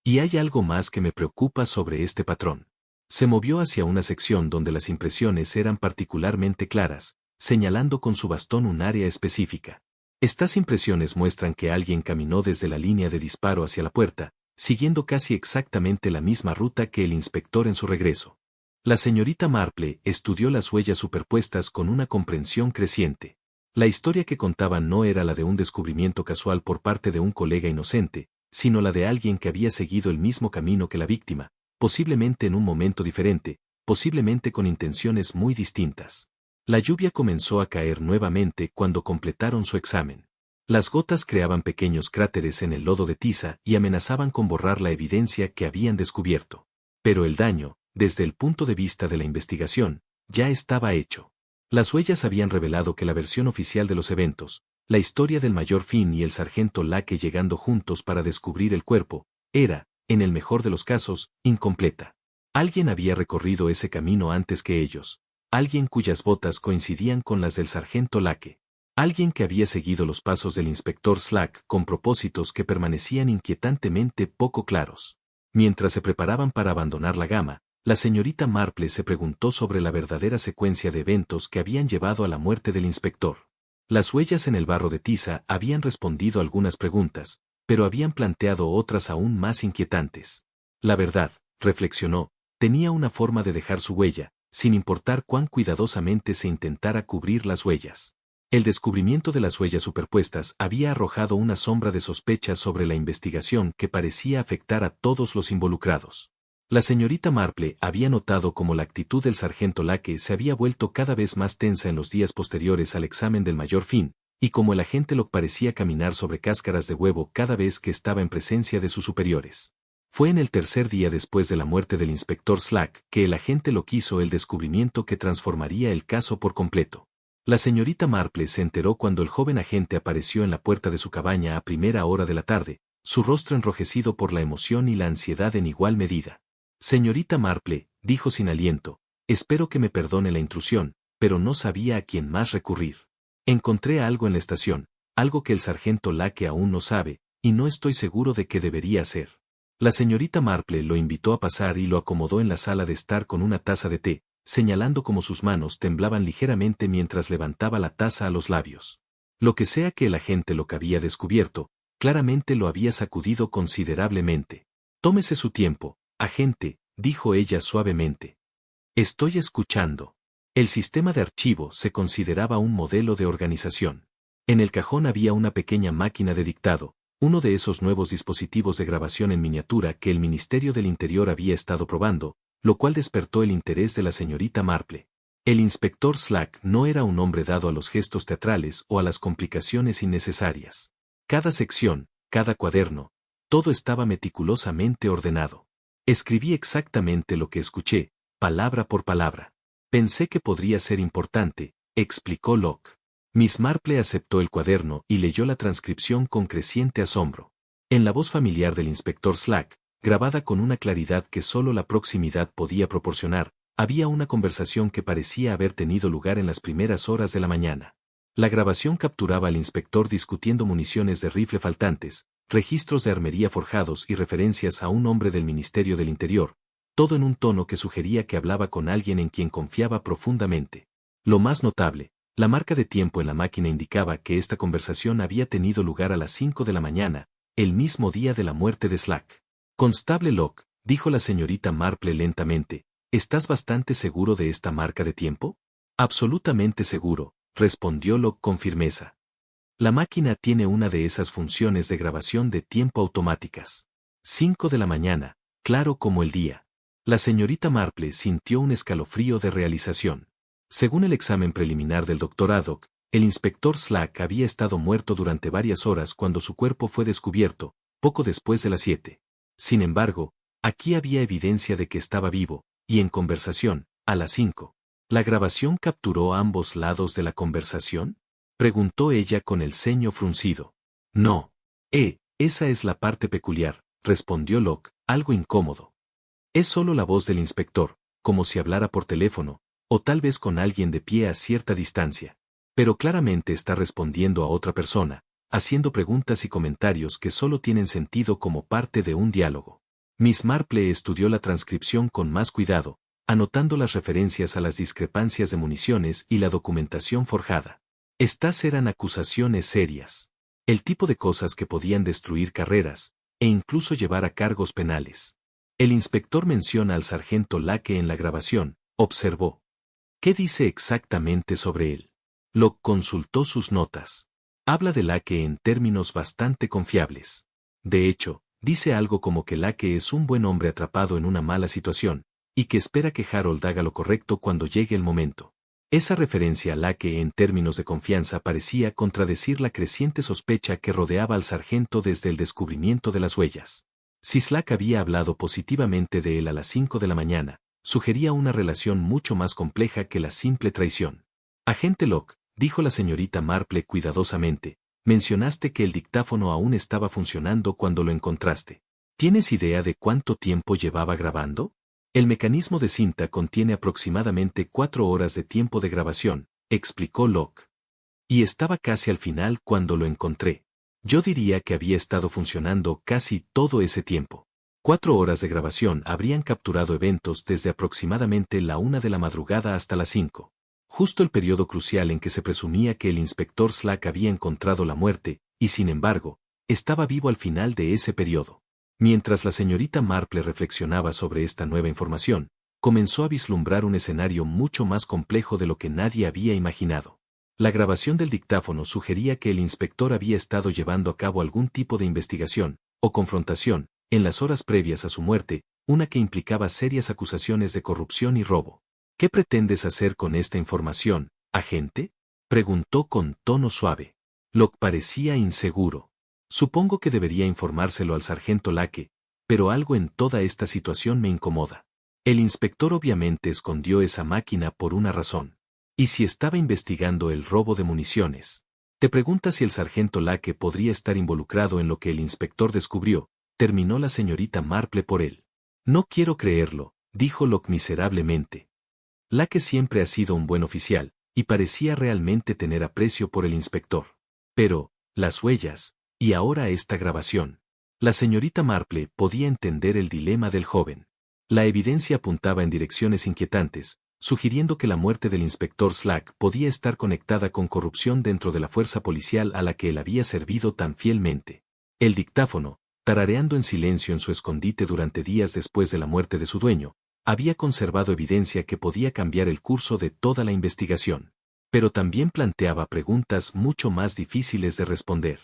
Y hay algo más que me preocupa sobre este patrón. Se movió hacia una sección donde las impresiones eran particularmente claras, señalando con su bastón un área específica. Estas impresiones muestran que alguien caminó desde la línea de disparo hacia la puerta, siguiendo casi exactamente la misma ruta que el inspector en su regreso. La señorita Marple estudió las huellas superpuestas con una comprensión creciente. La historia que contaban no era la de un descubrimiento casual por parte de un colega inocente, sino la de alguien que había seguido el mismo camino que la víctima, posiblemente en un momento diferente, posiblemente con intenciones muy distintas. La lluvia comenzó a caer nuevamente cuando completaron su examen. Las gotas creaban pequeños cráteres en el lodo de tiza y amenazaban con borrar la evidencia que habían descubierto. Pero el daño, desde el punto de vista de la investigación, ya estaba hecho. Las huellas habían revelado que la versión oficial de los eventos, la historia del mayor Finn y el sargento Lake llegando juntos para descubrir el cuerpo, era, en el mejor de los casos, incompleta. Alguien había recorrido ese camino antes que ellos, alguien cuyas botas coincidían con las del sargento Lake, alguien que había seguido los pasos del inspector Slack con propósitos que permanecían inquietantemente poco claros. Mientras se preparaban para abandonar la gama, la señorita Marple se preguntó sobre la verdadera secuencia de eventos que habían llevado a la muerte del inspector. Las huellas en el barro de tiza habían respondido algunas preguntas, pero habían planteado otras aún más inquietantes. La verdad, reflexionó, tenía una forma de dejar su huella, sin importar cuán cuidadosamente se intentara cubrir las huellas. El descubrimiento de las huellas superpuestas había arrojado una sombra de sospecha sobre la investigación que parecía afectar a todos los involucrados. La señorita Marple había notado cómo la actitud del sargento Lake se había vuelto cada vez más tensa en los días posteriores al examen del mayor Finn, y cómo el agente Locke parecía caminar sobre cáscaras de huevo cada vez que estaba en presencia de sus superiores. Fue en el tercer día después de la muerte del inspector Slack que el agente Locke hizo el descubrimiento que transformaría el caso por completo. La señorita Marple se enteró cuando el joven agente apareció en la puerta de su cabaña a primera hora de la tarde, su rostro enrojecido por la emoción y la ansiedad en igual medida. Señorita Marple, dijo sin aliento, espero que me perdone la intrusión, pero no sabía a quién más recurrir. Encontré algo en la estación, algo que el sargento Lake aún no sabe, y no estoy seguro de qué debería hacer. La señorita Marple lo invitó a pasar y lo acomodó en la sala de estar con una taza de té, señalando cómo sus manos temblaban ligeramente mientras levantaba la taza a los labios. Lo que sea que el agente lo que había descubierto, claramente lo había sacudido considerablemente. Tómese su tiempo, agente, dijo ella suavemente. Estoy escuchando. El sistema de archivo se consideraba un modelo de organización. En el cajón había una pequeña máquina de dictado, uno de esos nuevos dispositivos de grabación en miniatura que el Ministerio del Interior había estado probando, lo cual despertó el interés de la señorita Marple. El inspector Slack no era un hombre dado a los gestos teatrales o a las complicaciones innecesarias. Cada sección, cada cuaderno, todo estaba meticulosamente ordenado. Escribí exactamente lo que escuché, palabra por palabra. Pensé que podría ser importante, explicó Locke. Miss Marple aceptó el cuaderno y leyó la transcripción con creciente asombro. En la voz familiar del inspector Slack, grabada con una claridad que solo la proximidad podía proporcionar, había una conversación que parecía haber tenido lugar en las primeras horas de la mañana. La grabación capturaba al inspector discutiendo municiones de rifle faltantes, registros de armería forjados y referencias a un hombre del Ministerio del Interior, todo en un tono que sugería que hablaba con alguien en quien confiaba profundamente. Lo más notable, la marca de tiempo en la máquina indicaba que esta conversación había tenido lugar a las 5 de la mañana, el mismo día de la muerte de Slack. Constable Locke, dijo la señorita Marple lentamente, ¿estás bastante seguro de esta marca de tiempo? Absolutamente seguro, respondió Locke con firmeza. La máquina tiene una de esas funciones de grabación de tiempo automáticas. 5 de la mañana, claro como el día. La señorita Marple sintió un escalofrío de realización. Según el examen preliminar del Dr. Haddock, el inspector Slack había estado muerto durante varias horas cuando su cuerpo fue descubierto, poco después de las 7. Sin embargo, aquí había evidencia de que estaba vivo, y en conversación, a las 5. ¿La grabación capturó ambos lados de la conversación? Preguntó ella con el ceño fruncido. No. Esa es la parte peculiar, respondió Locke, algo incómodo. Es solo la voz del inspector, como si hablara por teléfono, o tal vez con alguien de pie a cierta distancia. Pero claramente está respondiendo a otra persona, haciendo preguntas y comentarios que solo tienen sentido como parte de un diálogo. Miss Marple estudió la transcripción con más cuidado, anotando las referencias a las discrepancias de municiones y la documentación forjada. Estas eran acusaciones serias. El tipo de cosas que podían destruir carreras, e incluso llevar a cargos penales. El inspector menciona al sargento Lake en la grabación, observó. ¿Qué dice exactamente sobre él? Locke consultó sus notas. Habla de Lake en términos bastante confiables. De hecho, dice algo como que Lake es un buen hombre atrapado en una mala situación, y que espera que Harold haga lo correcto cuando llegue el momento. Esa referencia a Lake en términos de confianza parecía contradecir la creciente sospecha que rodeaba al sargento desde el descubrimiento de las huellas. Si Slack había hablado positivamente de él a las 5 de la mañana, sugería una relación mucho más compleja que la simple traición. Agente Locke, dijo la señorita Marple cuidadosamente, mencionaste que el dictáfono aún estaba funcionando cuando lo encontraste. ¿Tienes idea de cuánto tiempo llevaba grabando? El mecanismo de cinta contiene aproximadamente 4 horas de tiempo de grabación, explicó Locke. Y estaba casi al final cuando lo encontré. Yo diría que había estado funcionando casi todo ese tiempo. 4 horas de grabación habrían capturado eventos desde aproximadamente la 1 de la madrugada hasta las 5. Justo el periodo crucial en que se presumía que el inspector Slack había encontrado la muerte, y sin embargo, estaba vivo al final de ese periodo. Mientras la señorita Marple reflexionaba sobre esta nueva información, comenzó a vislumbrar un escenario mucho más complejo de lo que nadie había imaginado. La grabación del dictáfono sugería que el inspector había estado llevando a cabo algún tipo de investigación, o confrontación, en las horas previas a su muerte, una que implicaba serias acusaciones de corrupción y robo. ¿Qué pretendes hacer con esta información, agente? Preguntó con tono suave. Locke parecía inseguro. Supongo que debería informárselo al sargento Lake, pero algo en toda esta situación me incomoda. El inspector obviamente escondió esa máquina por una razón. ¿Y si estaba investigando el robo de municiones? Te preguntas si el sargento Lake podría estar involucrado en lo que el inspector descubrió, terminó la señorita Marple por él. No quiero creerlo, dijo Locke miserablemente. Lake siempre ha sido un buen oficial, y parecía realmente tener aprecio por el inspector. Pero, las huellas, y ahora esta grabación. La señorita Marple podía entender el dilema del joven. La evidencia apuntaba en direcciones inquietantes, sugiriendo que la muerte del inspector Slack podía estar conectada con corrupción dentro de la fuerza policial a la que él había servido tan fielmente. El dictáfono, tarareando en silencio en su escondite durante días después de la muerte de su dueño, había conservado evidencia que podía cambiar el curso de toda la investigación. Pero también planteaba preguntas mucho más difíciles de responder.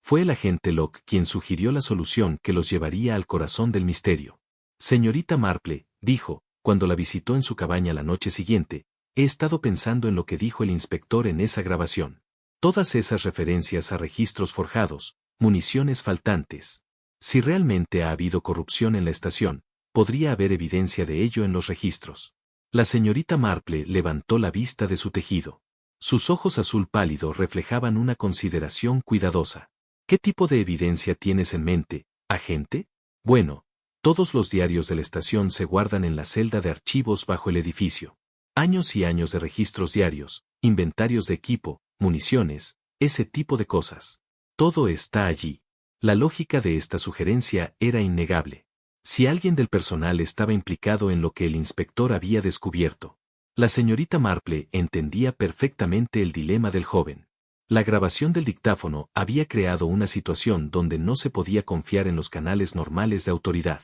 Fue el agente Locke quien sugirió la solución que los llevaría al corazón del misterio. Señorita Marple, dijo, cuando la visitó en su cabaña la noche siguiente, he estado pensando en lo que dijo el inspector en esa grabación. Todas esas referencias a registros forjados, municiones faltantes. Si realmente ha habido corrupción en la estación, podría haber evidencia de ello en los registros. La señorita Marple levantó la vista de su tejido. Sus ojos azul pálido reflejaban una consideración cuidadosa. ¿Qué tipo de evidencia tienes en mente, agente? Bueno, todos los diarios de la estación se guardan en la celda de archivos bajo el edificio. Años y años de registros diarios, inventarios de equipo, municiones, ese tipo de cosas. Todo está allí. La lógica de esta sugerencia era innegable. Si alguien del personal estaba implicado en lo que el inspector había descubierto. La señorita Marple entendía perfectamente el dilema del joven. La grabación del dictáfono había creado una situación donde no se podía confiar en los canales normales de autoridad.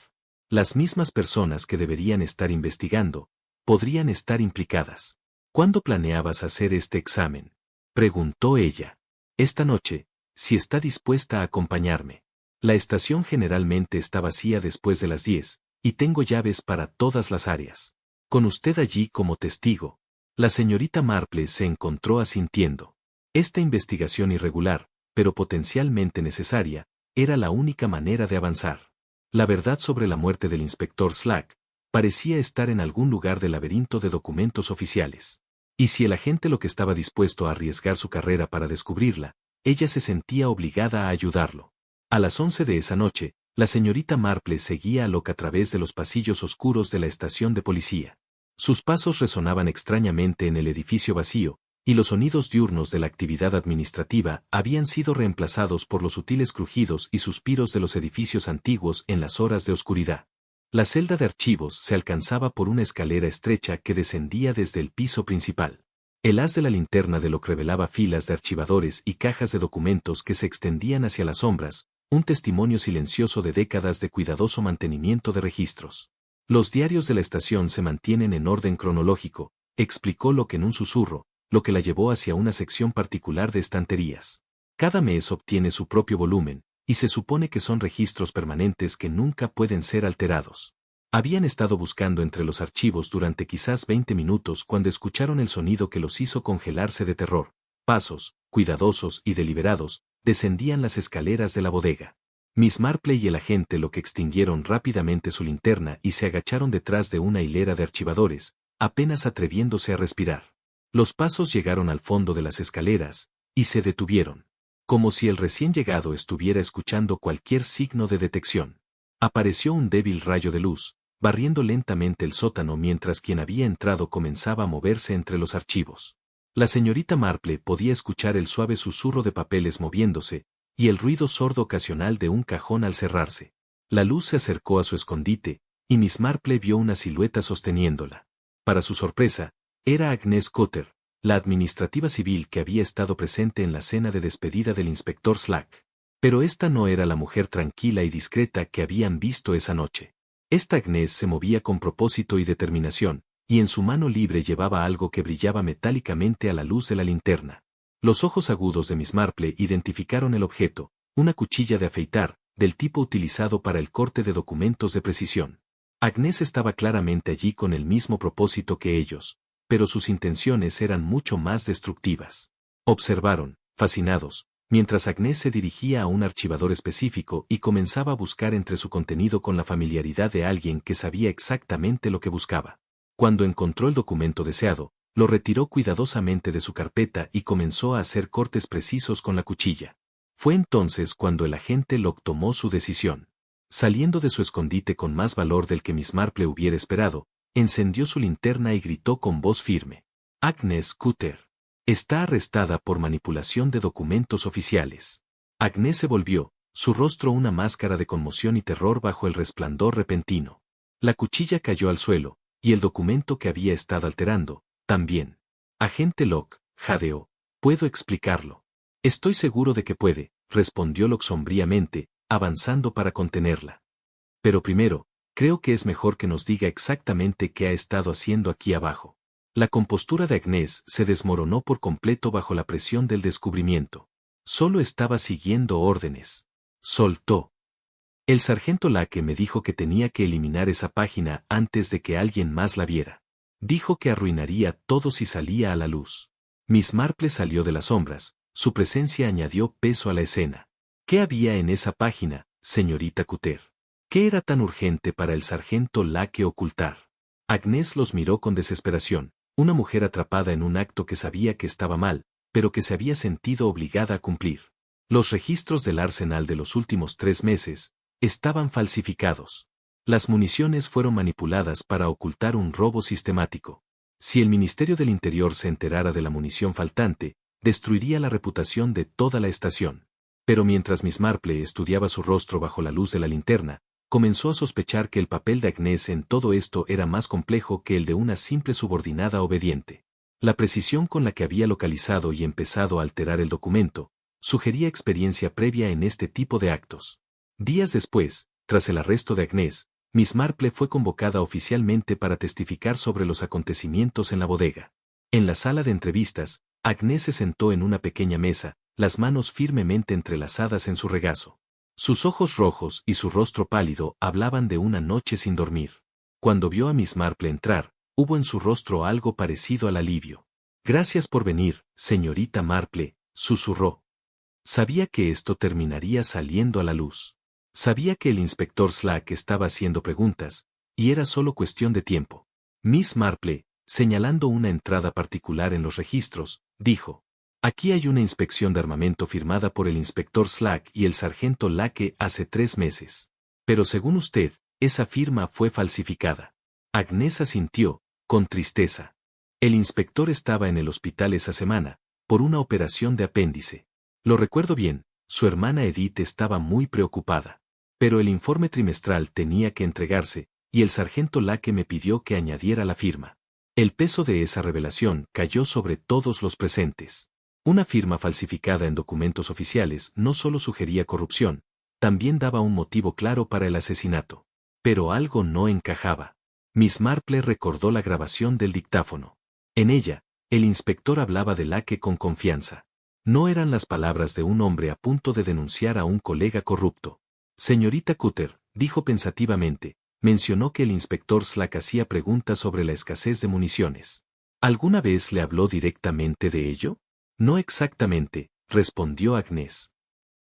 Las mismas personas que deberían estar investigando, podrían estar implicadas. ¿Cuándo planeabas hacer este examen? Preguntó ella. Esta noche, si está dispuesta a acompañarme. La estación generalmente está vacía después de las 10, y tengo llaves para todas las áreas. Con usted allí como testigo. La señorita Marple se encontró asintiendo. Esta investigación irregular, pero potencialmente necesaria, era la única manera de avanzar. La verdad sobre la muerte del inspector Slack parecía estar en algún lugar del laberinto de documentos oficiales. Y si el agente Locke estaba dispuesto a arriesgar su carrera para descubrirla, ella se sentía obligada a ayudarlo. A las 11 de esa noche, la señorita Marple seguía a Locke a través de los pasillos oscuros de la estación de policía. Sus pasos resonaban extrañamente en el edificio vacío, y los sonidos diurnos de la actividad administrativa habían sido reemplazados por los sutiles crujidos y suspiros de los edificios antiguos en las horas de oscuridad. La celda de archivos se alcanzaba por una escalera estrecha que descendía desde el piso principal. El haz de la linterna de lo revelaba filas de archivadores y cajas de documentos que se extendían hacia las sombras, un testimonio silencioso de décadas de cuidadoso mantenimiento de registros. Los diarios de la estación se mantienen en orden cronológico, explicó Locke en un susurro, lo que la llevó hacia una sección particular de estanterías. Cada mes obtiene su propio volumen, y se supone que son registros permanentes que nunca pueden ser alterados. Habían estado buscando entre los archivos durante quizás 20 minutos cuando escucharon el sonido que los hizo congelarse de terror. Pasos, cuidadosos y deliberados, descendían las escaleras de la bodega. Miss Marple y el agente Locke extinguieron rápidamente su linterna y se agacharon detrás de una hilera de archivadores, apenas atreviéndose a respirar. Los pasos llegaron al fondo de las escaleras, y se detuvieron. Como si el recién llegado estuviera escuchando cualquier signo de detección. Apareció un débil rayo de luz, barriendo lentamente el sótano mientras quien había entrado comenzaba a moverse entre los archivos. La señorita Marple podía escuchar el suave susurro de papeles moviéndose, y el ruido sordo ocasional de un cajón al cerrarse. La luz se acercó a su escondite, y Miss Marple vio una silueta sosteniéndola. Para su sorpresa, era Agnes Cotter, la administrativa civil que había estado presente en la cena de despedida del inspector Slack. Pero esta no era la mujer tranquila y discreta que habían visto esa noche. Esta Agnes se movía con propósito y determinación, y en su mano libre llevaba algo que brillaba metálicamente a la luz de la linterna. Los ojos agudos de Miss Marple identificaron el objeto, una cuchilla de afeitar, del tipo utilizado para el corte de documentos de precisión. Agnes estaba claramente allí con el mismo propósito que ellos, pero sus intenciones eran mucho más destructivas. Observaron, fascinados, mientras Agnes se dirigía a un archivador específico y comenzaba a buscar entre su contenido con la familiaridad de alguien que sabía exactamente lo que buscaba. Cuando encontró el documento deseado, lo retiró cuidadosamente de su carpeta y comenzó a hacer cortes precisos con la cuchilla. Fue entonces cuando el agente Locke tomó su decisión. Saliendo de su escondite con más valor del que Miss Marple hubiera esperado, encendió su linterna y gritó con voz firme. Agnes Cotter está arrestada por manipulación de documentos oficiales. Agnes se volvió, su rostro una máscara de conmoción y terror bajo el resplandor repentino. La cuchilla cayó al suelo, y el documento que había estado alterando, también. Agente Locke, jadeó. Puedo explicarlo. Estoy seguro de que puede, respondió Locke sombríamente, avanzando para contenerla. Pero primero, creo que es mejor que nos diga exactamente qué ha estado haciendo aquí abajo. La compostura de Agnes se desmoronó por completo bajo la presión del descubrimiento. Solo estaba siguiendo órdenes. Soltó. El sargento Lake me dijo que tenía que eliminar esa página antes de que alguien más la viera. Dijo que arruinaría todo si salía a la luz. Miss Marple salió de las sombras, su presencia añadió peso a la escena. ¿Qué había en esa página, señorita Cotter? ¿Qué era tan urgente para el sargento Lake ocultar? Agnes los miró con desesperación, una mujer atrapada en un acto que sabía que estaba mal, pero que se había sentido obligada a cumplir. Los registros del arsenal de los últimos 3 meses estaban falsificados. Las municiones fueron manipuladas para ocultar un robo sistemático. Si el Ministerio del Interior se enterara de la munición faltante, destruiría la reputación de toda la estación. Pero mientras Miss Marple estudiaba su rostro bajo la luz de la linterna, comenzó a sospechar que el papel de Agnes en todo esto era más complejo que el de una simple subordinada obediente. La precisión con la que había localizado y empezado a alterar el documento, sugería experiencia previa en este tipo de actos. Días después, tras el arresto de Agnes, Miss Marple fue convocada oficialmente para testificar sobre los acontecimientos en la bodega. En la sala de entrevistas, Agnes se sentó en una pequeña mesa, las manos firmemente entrelazadas en su regazo. Sus ojos rojos y su rostro pálido hablaban de una noche sin dormir. Cuando vio a Miss Marple entrar, hubo en su rostro algo parecido al alivio. Gracias por venir, señorita Marple, susurró. Sabía que esto terminaría saliendo a la luz. Sabía que el inspector Slack estaba haciendo preguntas, y era solo cuestión de tiempo. Miss Marple, señalando una entrada particular en los registros, dijo: Aquí hay una inspección de armamento firmada por el inspector Slack y el sargento Lake hace 3 meses. Pero según usted, esa firma fue falsificada. Agnes asintió, con tristeza. El inspector estaba en el hospital esa semana, por una operación de apéndice. Lo recuerdo bien, su hermana Edith estaba muy preocupada. Pero el informe trimestral tenía que entregarse, y el sargento Lake me pidió que añadiera la firma. El peso de esa revelación cayó sobre todos los presentes. Una firma falsificada en documentos oficiales no solo sugería corrupción, también daba un motivo claro para el asesinato. Pero algo no encajaba. Miss Marple recordó la grabación del dictáfono. En ella, el inspector hablaba de Lake con confianza. No eran las palabras de un hombre a punto de denunciar a un colega corrupto. Señorita Cutter, dijo pensativamente, mencionó que el inspector Slack hacía preguntas sobre la escasez de municiones. ¿Alguna vez le habló directamente de ello? No exactamente, respondió Agnes.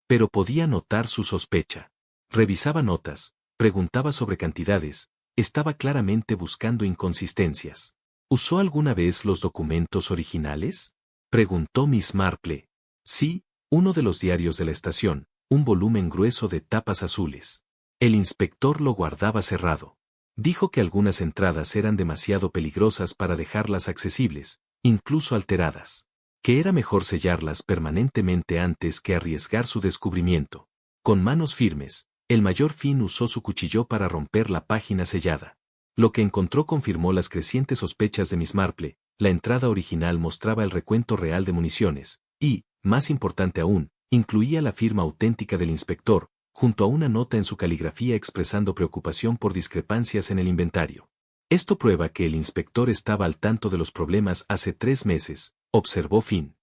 Pero podía notar su sospecha. Revisaba notas, preguntaba sobre cantidades, estaba claramente buscando inconsistencias. ¿Usó alguna vez los documentos originales? Preguntó Miss Marple. Sí, uno de los diarios de la estación, un volumen grueso de tapas azules. El inspector lo guardaba cerrado. Dijo que algunas entradas eran demasiado peligrosas para dejarlas accesibles, incluso alteradas. Que era mejor sellarlas permanentemente antes que arriesgar su descubrimiento. Con manos firmes, el mayor Finn usó su cuchillo para romper la página sellada. Lo que encontró confirmó las crecientes sospechas de Miss Marple. La entrada original mostraba el recuento real de municiones, y, más importante aún, incluía la firma auténtica del inspector, junto a una nota en su caligrafía expresando preocupación por discrepancias en el inventario. Esto prueba que el inspector estaba al tanto de los problemas hace 3 meses, observó Finn.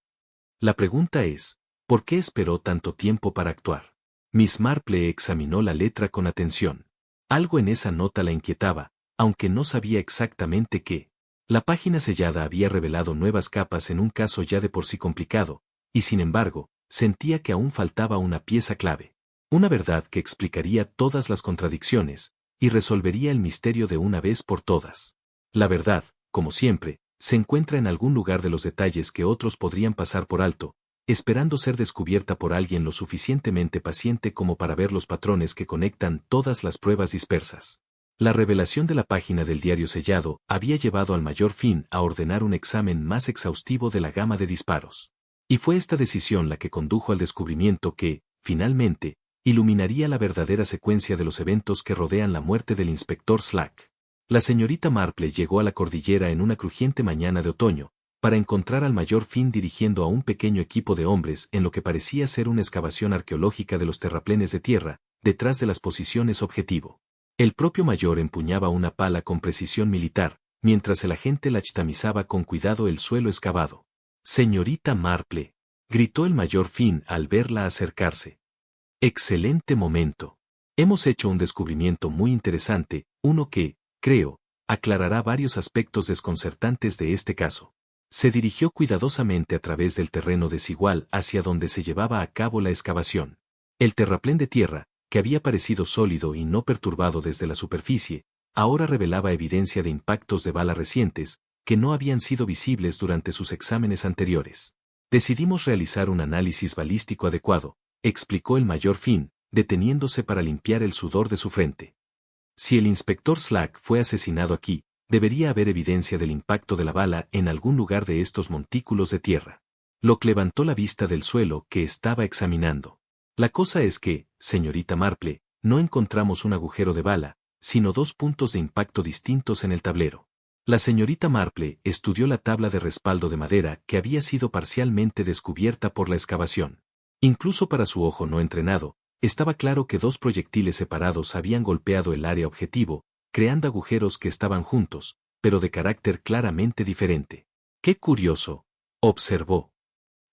La pregunta es, ¿por qué esperó tanto tiempo para actuar? Miss Marple examinó la letra con atención. Algo en esa nota la inquietaba, aunque no sabía exactamente qué. La página sellada había revelado nuevas capas en un caso ya de por sí complicado, y sin embargo, sentía que aún faltaba una pieza clave. Una verdad que explicaría todas las contradicciones, y resolvería el misterio de una vez por todas. La verdad, como siempre, se encuentra en algún lugar de los detalles que otros podrían pasar por alto, esperando ser descubierta por alguien lo suficientemente paciente como para ver los patrones que conectan todas las pruebas dispersas. La revelación de la página del diario sellado había llevado al mayor Finn a ordenar un examen más exhaustivo de la gama de disparos. Y fue esta decisión la que condujo al descubrimiento que, finalmente, iluminaría la verdadera secuencia de los eventos que rodean la muerte del inspector Slack. La señorita Marple llegó a la cordillera en una crujiente mañana de otoño, para encontrar al mayor Finn dirigiendo a un pequeño equipo de hombres en lo que parecía ser una excavación arqueológica de los terraplenes de tierra, detrás de las posiciones objetivo. El propio mayor empuñaba una pala con precisión militar, mientras el agente tamizaba con cuidado el suelo excavado. «Señorita Marple», gritó el mayor Finn al verla acercarse. «Excelente momento. Hemos hecho un descubrimiento muy interesante, uno que, creo, aclarará varios aspectos desconcertantes de este caso». Se dirigió cuidadosamente a través del terreno desigual hacia donde se llevaba a cabo la excavación. El terraplén de tierra, que había parecido sólido y no perturbado desde la superficie, ahora revelaba evidencia de impactos de bala recientes, que no habían sido visibles durante sus exámenes anteriores. Decidimos realizar un análisis balístico adecuado, explicó el mayor Finn, deteniéndose para limpiar el sudor de su frente. Si el inspector Slack fue asesinado aquí, debería haber evidencia del impacto de la bala en algún lugar de estos montículos de tierra. Locke levantó la vista del suelo que estaba examinando. La cosa es que, señorita Marple, no encontramos un agujero de bala, sino 2 puntos de impacto distintos en el tablero. La señorita Marple estudió la tabla de respaldo de madera que había sido parcialmente descubierta por la excavación. Incluso para su ojo no entrenado, estaba claro que 2 proyectiles separados habían golpeado el área objetivo, creando agujeros que estaban juntos, pero de carácter claramente diferente. ¡Qué curioso!, observó.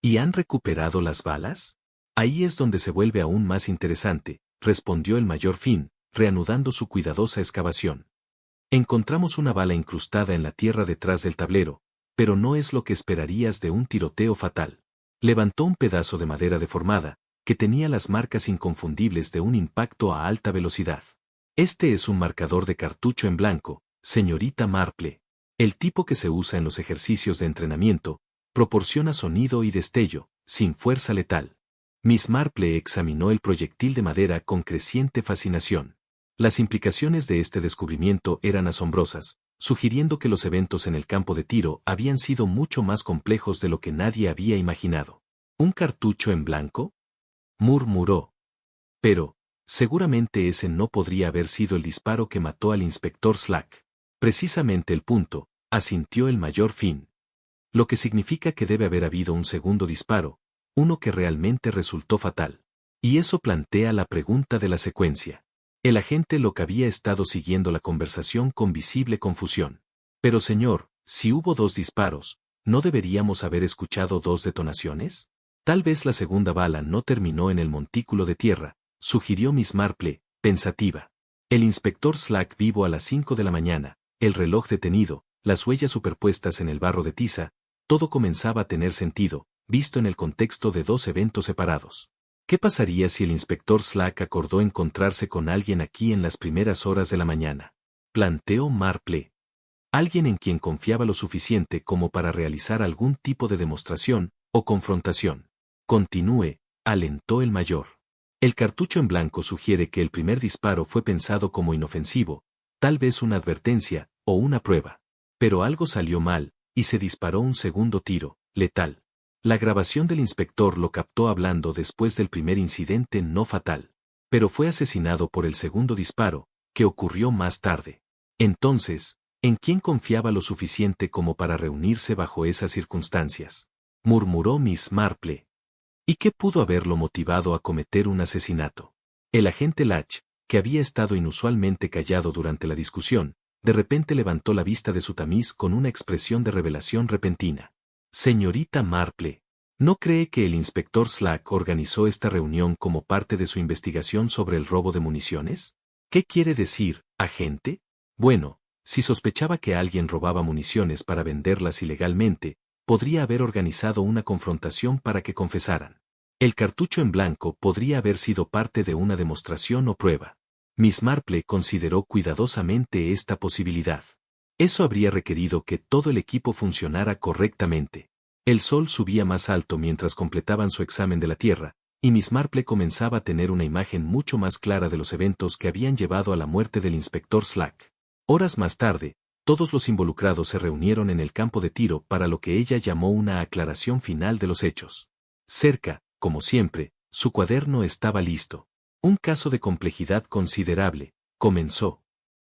¿Y han recuperado las balas? Ahí es donde se vuelve aún más interesante, respondió el mayor Finn, reanudando su cuidadosa excavación. Encontramos una bala incrustada en la tierra detrás del tablero, pero no es lo que esperarías de un tiroteo fatal. Levantó un pedazo de madera deformada, que tenía las marcas inconfundibles de un impacto a alta velocidad. Este es un marcador de cartucho en blanco, señorita Marple. El tipo que se usa en los ejercicios de entrenamiento, proporciona sonido y destello, sin fuerza letal. Miss Marple examinó el proyectil de madera con creciente fascinación. Las implicaciones de este descubrimiento eran asombrosas, sugiriendo que los eventos en el campo de tiro habían sido mucho más complejos de lo que nadie había imaginado. ¿Un cartucho en blanco?, murmuró. Pero, seguramente ese no podría haber sido el disparo que mató al inspector Slack. Precisamente el punto, asintió el mayor Finn. Lo que significa que debe haber habido un segundo disparo, uno que realmente resultó fatal. Y eso plantea la pregunta de la secuencia. El agente Locke había estado siguiendo la conversación con visible confusión. Pero señor, si hubo 2 disparos, ¿no deberíamos haber escuchado 2 detonaciones? Tal vez la segunda bala no terminó en el montículo de tierra, sugirió Miss Marple, pensativa. El inspector Slack vivo a las 5 de la mañana, el reloj detenido, las huellas superpuestas en el barro de tiza, todo comenzaba a tener sentido, visto en el contexto de 2 eventos separados. ¿Qué pasaría si el inspector Slack acordó encontrarse con alguien aquí en las primeras horas de la mañana? Planteó Marple. Alguien en quien confiaba lo suficiente como para realizar algún tipo de demostración o confrontación. Continúe, alentó el mayor. El cartucho en blanco sugiere que el primer disparo fue pensado como inofensivo, tal vez una advertencia o una prueba. Pero algo salió mal, y se disparó un segundo tiro, letal. La grabación del inspector lo captó hablando después del primer incidente no fatal. Pero fue asesinado por el segundo disparo, que ocurrió más tarde. Entonces, ¿en quién confiaba lo suficiente como para reunirse bajo esas circunstancias?, murmuró Miss Marple. ¿Y qué pudo haberlo motivado a cometer un asesinato? El agente Latch, que había estado inusualmente callado durante la discusión, de repente levantó la vista de su tamiz con una expresión de revelación repentina. Señorita Marple, ¿no cree que el inspector Slack organizó esta reunión como parte de su investigación sobre el robo de municiones? ¿Qué quiere decir, agente? Bueno, si sospechaba que alguien robaba municiones para venderlas ilegalmente, podría haber organizado una confrontación para que confesaran. El cartucho en blanco podría haber sido parte de una demostración o prueba. Miss Marple consideró cuidadosamente esta posibilidad. Eso habría requerido que todo el equipo funcionara correctamente. El sol subía más alto mientras completaban su examen de la Tierra, y Miss Marple comenzaba a tener una imagen mucho más clara de los eventos que habían llevado a la muerte del inspector Slack. Horas más tarde, todos los involucrados se reunieron en el campo de tiro para lo que ella llamó una aclaración final de los hechos. Cerca, como siempre, su cuaderno estaba listo. Un caso de complejidad considerable, comenzó.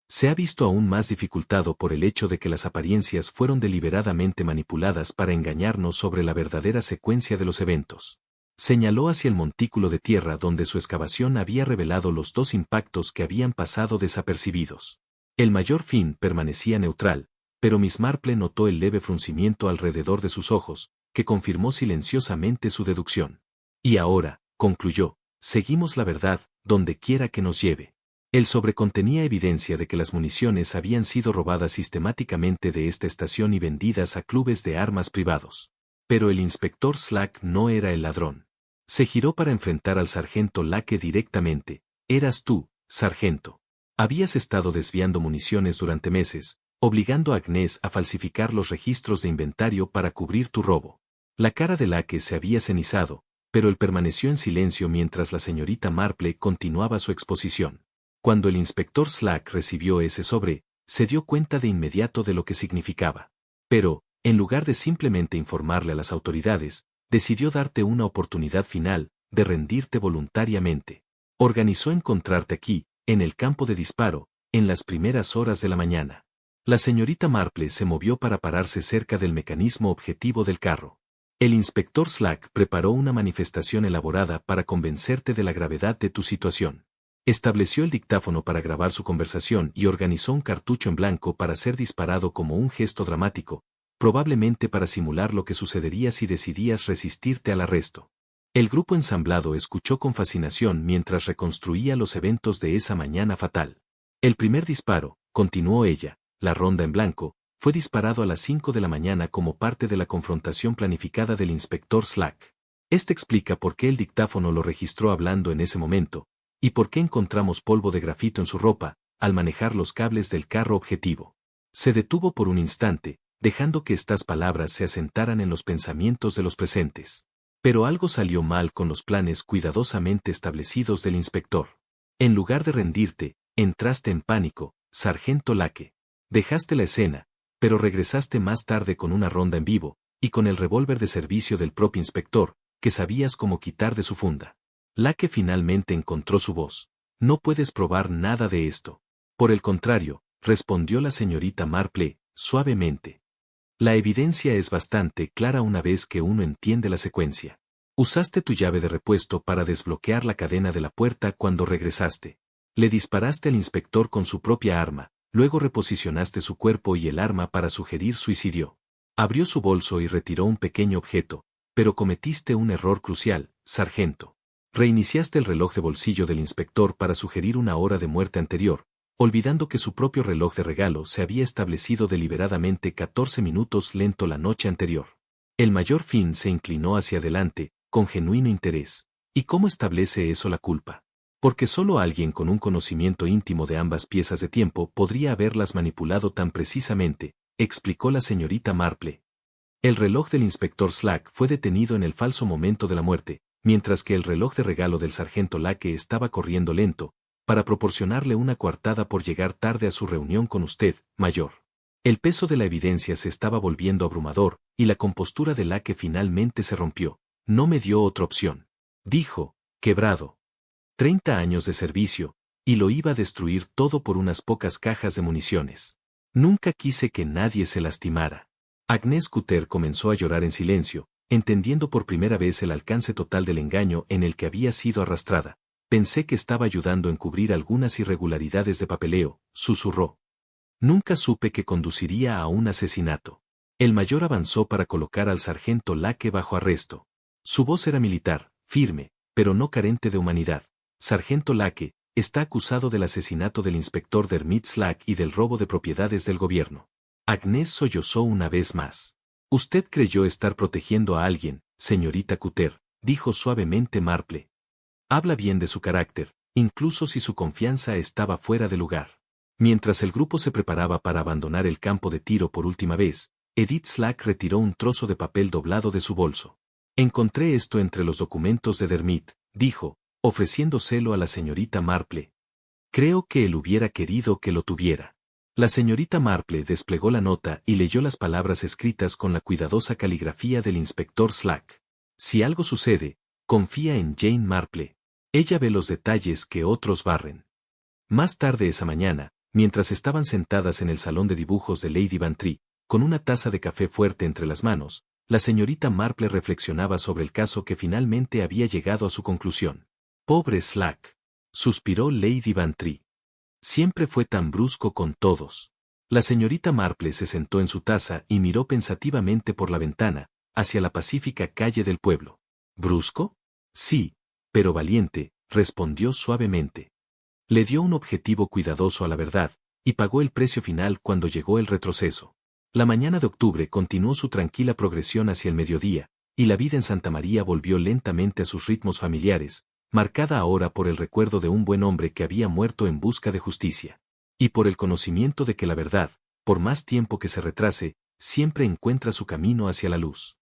Se ha visto aún más dificultado por el hecho de que las apariencias fueron deliberadamente manipuladas para engañarnos sobre la verdadera secuencia de los eventos. Señaló hacia el montículo de tierra donde su excavación había revelado los 2 impactos que habían pasado desapercibidos. El mayor Finn permanecía neutral, pero Miss Marple notó el leve fruncimiento alrededor de sus ojos, que confirmó silenciosamente su deducción. Y ahora, concluyó, seguimos la verdad, donde quiera que nos lleve. El sobre contenía evidencia de que las municiones habían sido robadas sistemáticamente de esta estación y vendidas a clubes de armas privados. Pero el inspector Slack no era el ladrón. Se giró para enfrentar al sargento Lake directamente. Eras tú, sargento. Habías estado desviando municiones durante meses, obligando a Agnes a falsificar los registros de inventario para cubrir tu robo. La cara de Lake se había cenizado, pero él permaneció en silencio mientras la señorita Marple continuaba su exposición. Cuando el inspector Slack recibió ese sobre, se dio cuenta de inmediato de lo que significaba. Pero, en lugar de simplemente informarle a las autoridades, decidió darte una oportunidad final, de rendirte voluntariamente. Organizó encontrarte aquí, en el campo de disparo, en las primeras horas de la mañana. La señorita Marple se movió para pararse cerca del mecanismo objetivo del carro. El inspector Slack preparó una manifestación elaborada para convencerte de la gravedad de tu situación. Estableció el dictáfono para grabar su conversación y organizó un cartucho en blanco para ser disparado como un gesto dramático, probablemente para simular lo que sucedería si decidías resistirte al arresto. El grupo ensamblado escuchó con fascinación mientras reconstruía los eventos de esa mañana fatal. El primer disparo, continuó ella, la ronda en blanco, fue disparado a las 5 de la mañana como parte de la confrontación planificada del inspector Slack. Este explica por qué el dictáfono lo registró hablando en ese momento, y por qué encontramos polvo de grafito en su ropa, al manejar los cables del carro objetivo. Se detuvo por un instante, dejando que estas palabras se asentaran en los pensamientos de los presentes. Pero algo salió mal con los planes cuidadosamente establecidos del inspector. En lugar de rendirte, entraste en pánico, sargento Lake. Dejaste la escena, pero regresaste más tarde con una ronda en vivo, y con el revólver de servicio del propio inspector, que sabías cómo quitar de su funda. Lake finalmente encontró su voz. No puedes probar nada de esto. Por el contrario, respondió la señorita Marple, suavemente. La evidencia es bastante clara una vez que uno entiende la secuencia. Usaste tu llave de repuesto para desbloquear la cadena de la puerta cuando regresaste. Le disparaste al inspector con su propia arma, luego reposicionaste su cuerpo y el arma para sugerir suicidio. Abrió su bolso y retiró un pequeño objeto, pero cometiste un error crucial, sargento. Reiniciaste el reloj de bolsillo del inspector para sugerir una hora de muerte anterior, olvidando que su propio reloj de regalo se había establecido deliberadamente 14 minutos lento la noche anterior. El mayor Finn se inclinó hacia adelante, con genuino interés. ¿Y cómo establece eso la culpa? Porque solo alguien con un conocimiento íntimo de ambas piezas de tiempo podría haberlas manipulado tan precisamente, explicó la señorita Marple. El reloj del inspector Slack fue detenido en el falso momento de la muerte, mientras que el reloj de regalo del sargento Lake estaba corriendo lento, para proporcionarle una coartada por llegar tarde a su reunión con usted, mayor. El peso de la evidencia se estaba volviendo abrumador, y la compostura de Lake finalmente se rompió. No me dio otra opción. Dijo, quebrado. 30 años de servicio, y lo iba a destruir todo por unas pocas cajas de municiones. Nunca quise que nadie se lastimara. Agnes Cutter comenzó a llorar en silencio, entendiendo por primera vez el alcance total del engaño en el que había sido arrastrada. Pensé que estaba ayudando a encubrir algunas irregularidades de papeleo, susurró. Nunca supe que conduciría a un asesinato. El mayor avanzó para colocar al sargento Lake bajo arresto. Su voz era militar, firme, pero no carente de humanidad. Sargento Lake, está acusado del asesinato del inspector Dermot Slack y del robo de propiedades del gobierno. Agnes sollozó una vez más. Usted creyó estar protegiendo a alguien, señorita Cutter, dijo suavemente Marple. Habla bien de su carácter, incluso si su confianza estaba fuera de lugar. Mientras el grupo se preparaba para abandonar el campo de tiro por última vez, Edith Slack retiró un trozo de papel doblado de su bolso. Encontré esto entre los documentos de Dermot, dijo, ofreciéndoselo a la señorita Marple. Creo que él hubiera querido que lo tuviera. La señorita Marple desplegó la nota y leyó las palabras escritas con la cuidadosa caligrafía del inspector Slack. Si algo sucede, confía en Jane Marple. Ella ve los detalles que otros barren. Más tarde esa mañana, mientras estaban sentadas en el salón de dibujos de Lady Bantry, con una taza de café fuerte entre las manos, la señorita Marple reflexionaba sobre el caso que finalmente había llegado a su conclusión. Pobre Slack, suspiró Lady Bantry. Siempre fue tan brusco con todos. La señorita Marple se sentó en su taza y miró pensativamente por la ventana, hacia la pacífica calle del pueblo. ¿Brusco? Sí, pero valiente, respondió suavemente. Le dio un objetivo cuidadoso a la verdad, y pagó el precio final cuando llegó el retroceso. La mañana de octubre continuó su tranquila progresión hacia el mediodía, y la vida en Santa María volvió lentamente a sus ritmos familiares, marcada ahora por el recuerdo de un buen hombre que había muerto en busca de justicia. Y por el conocimiento de que la verdad, por más tiempo que se retrase, siempre encuentra su camino hacia la luz.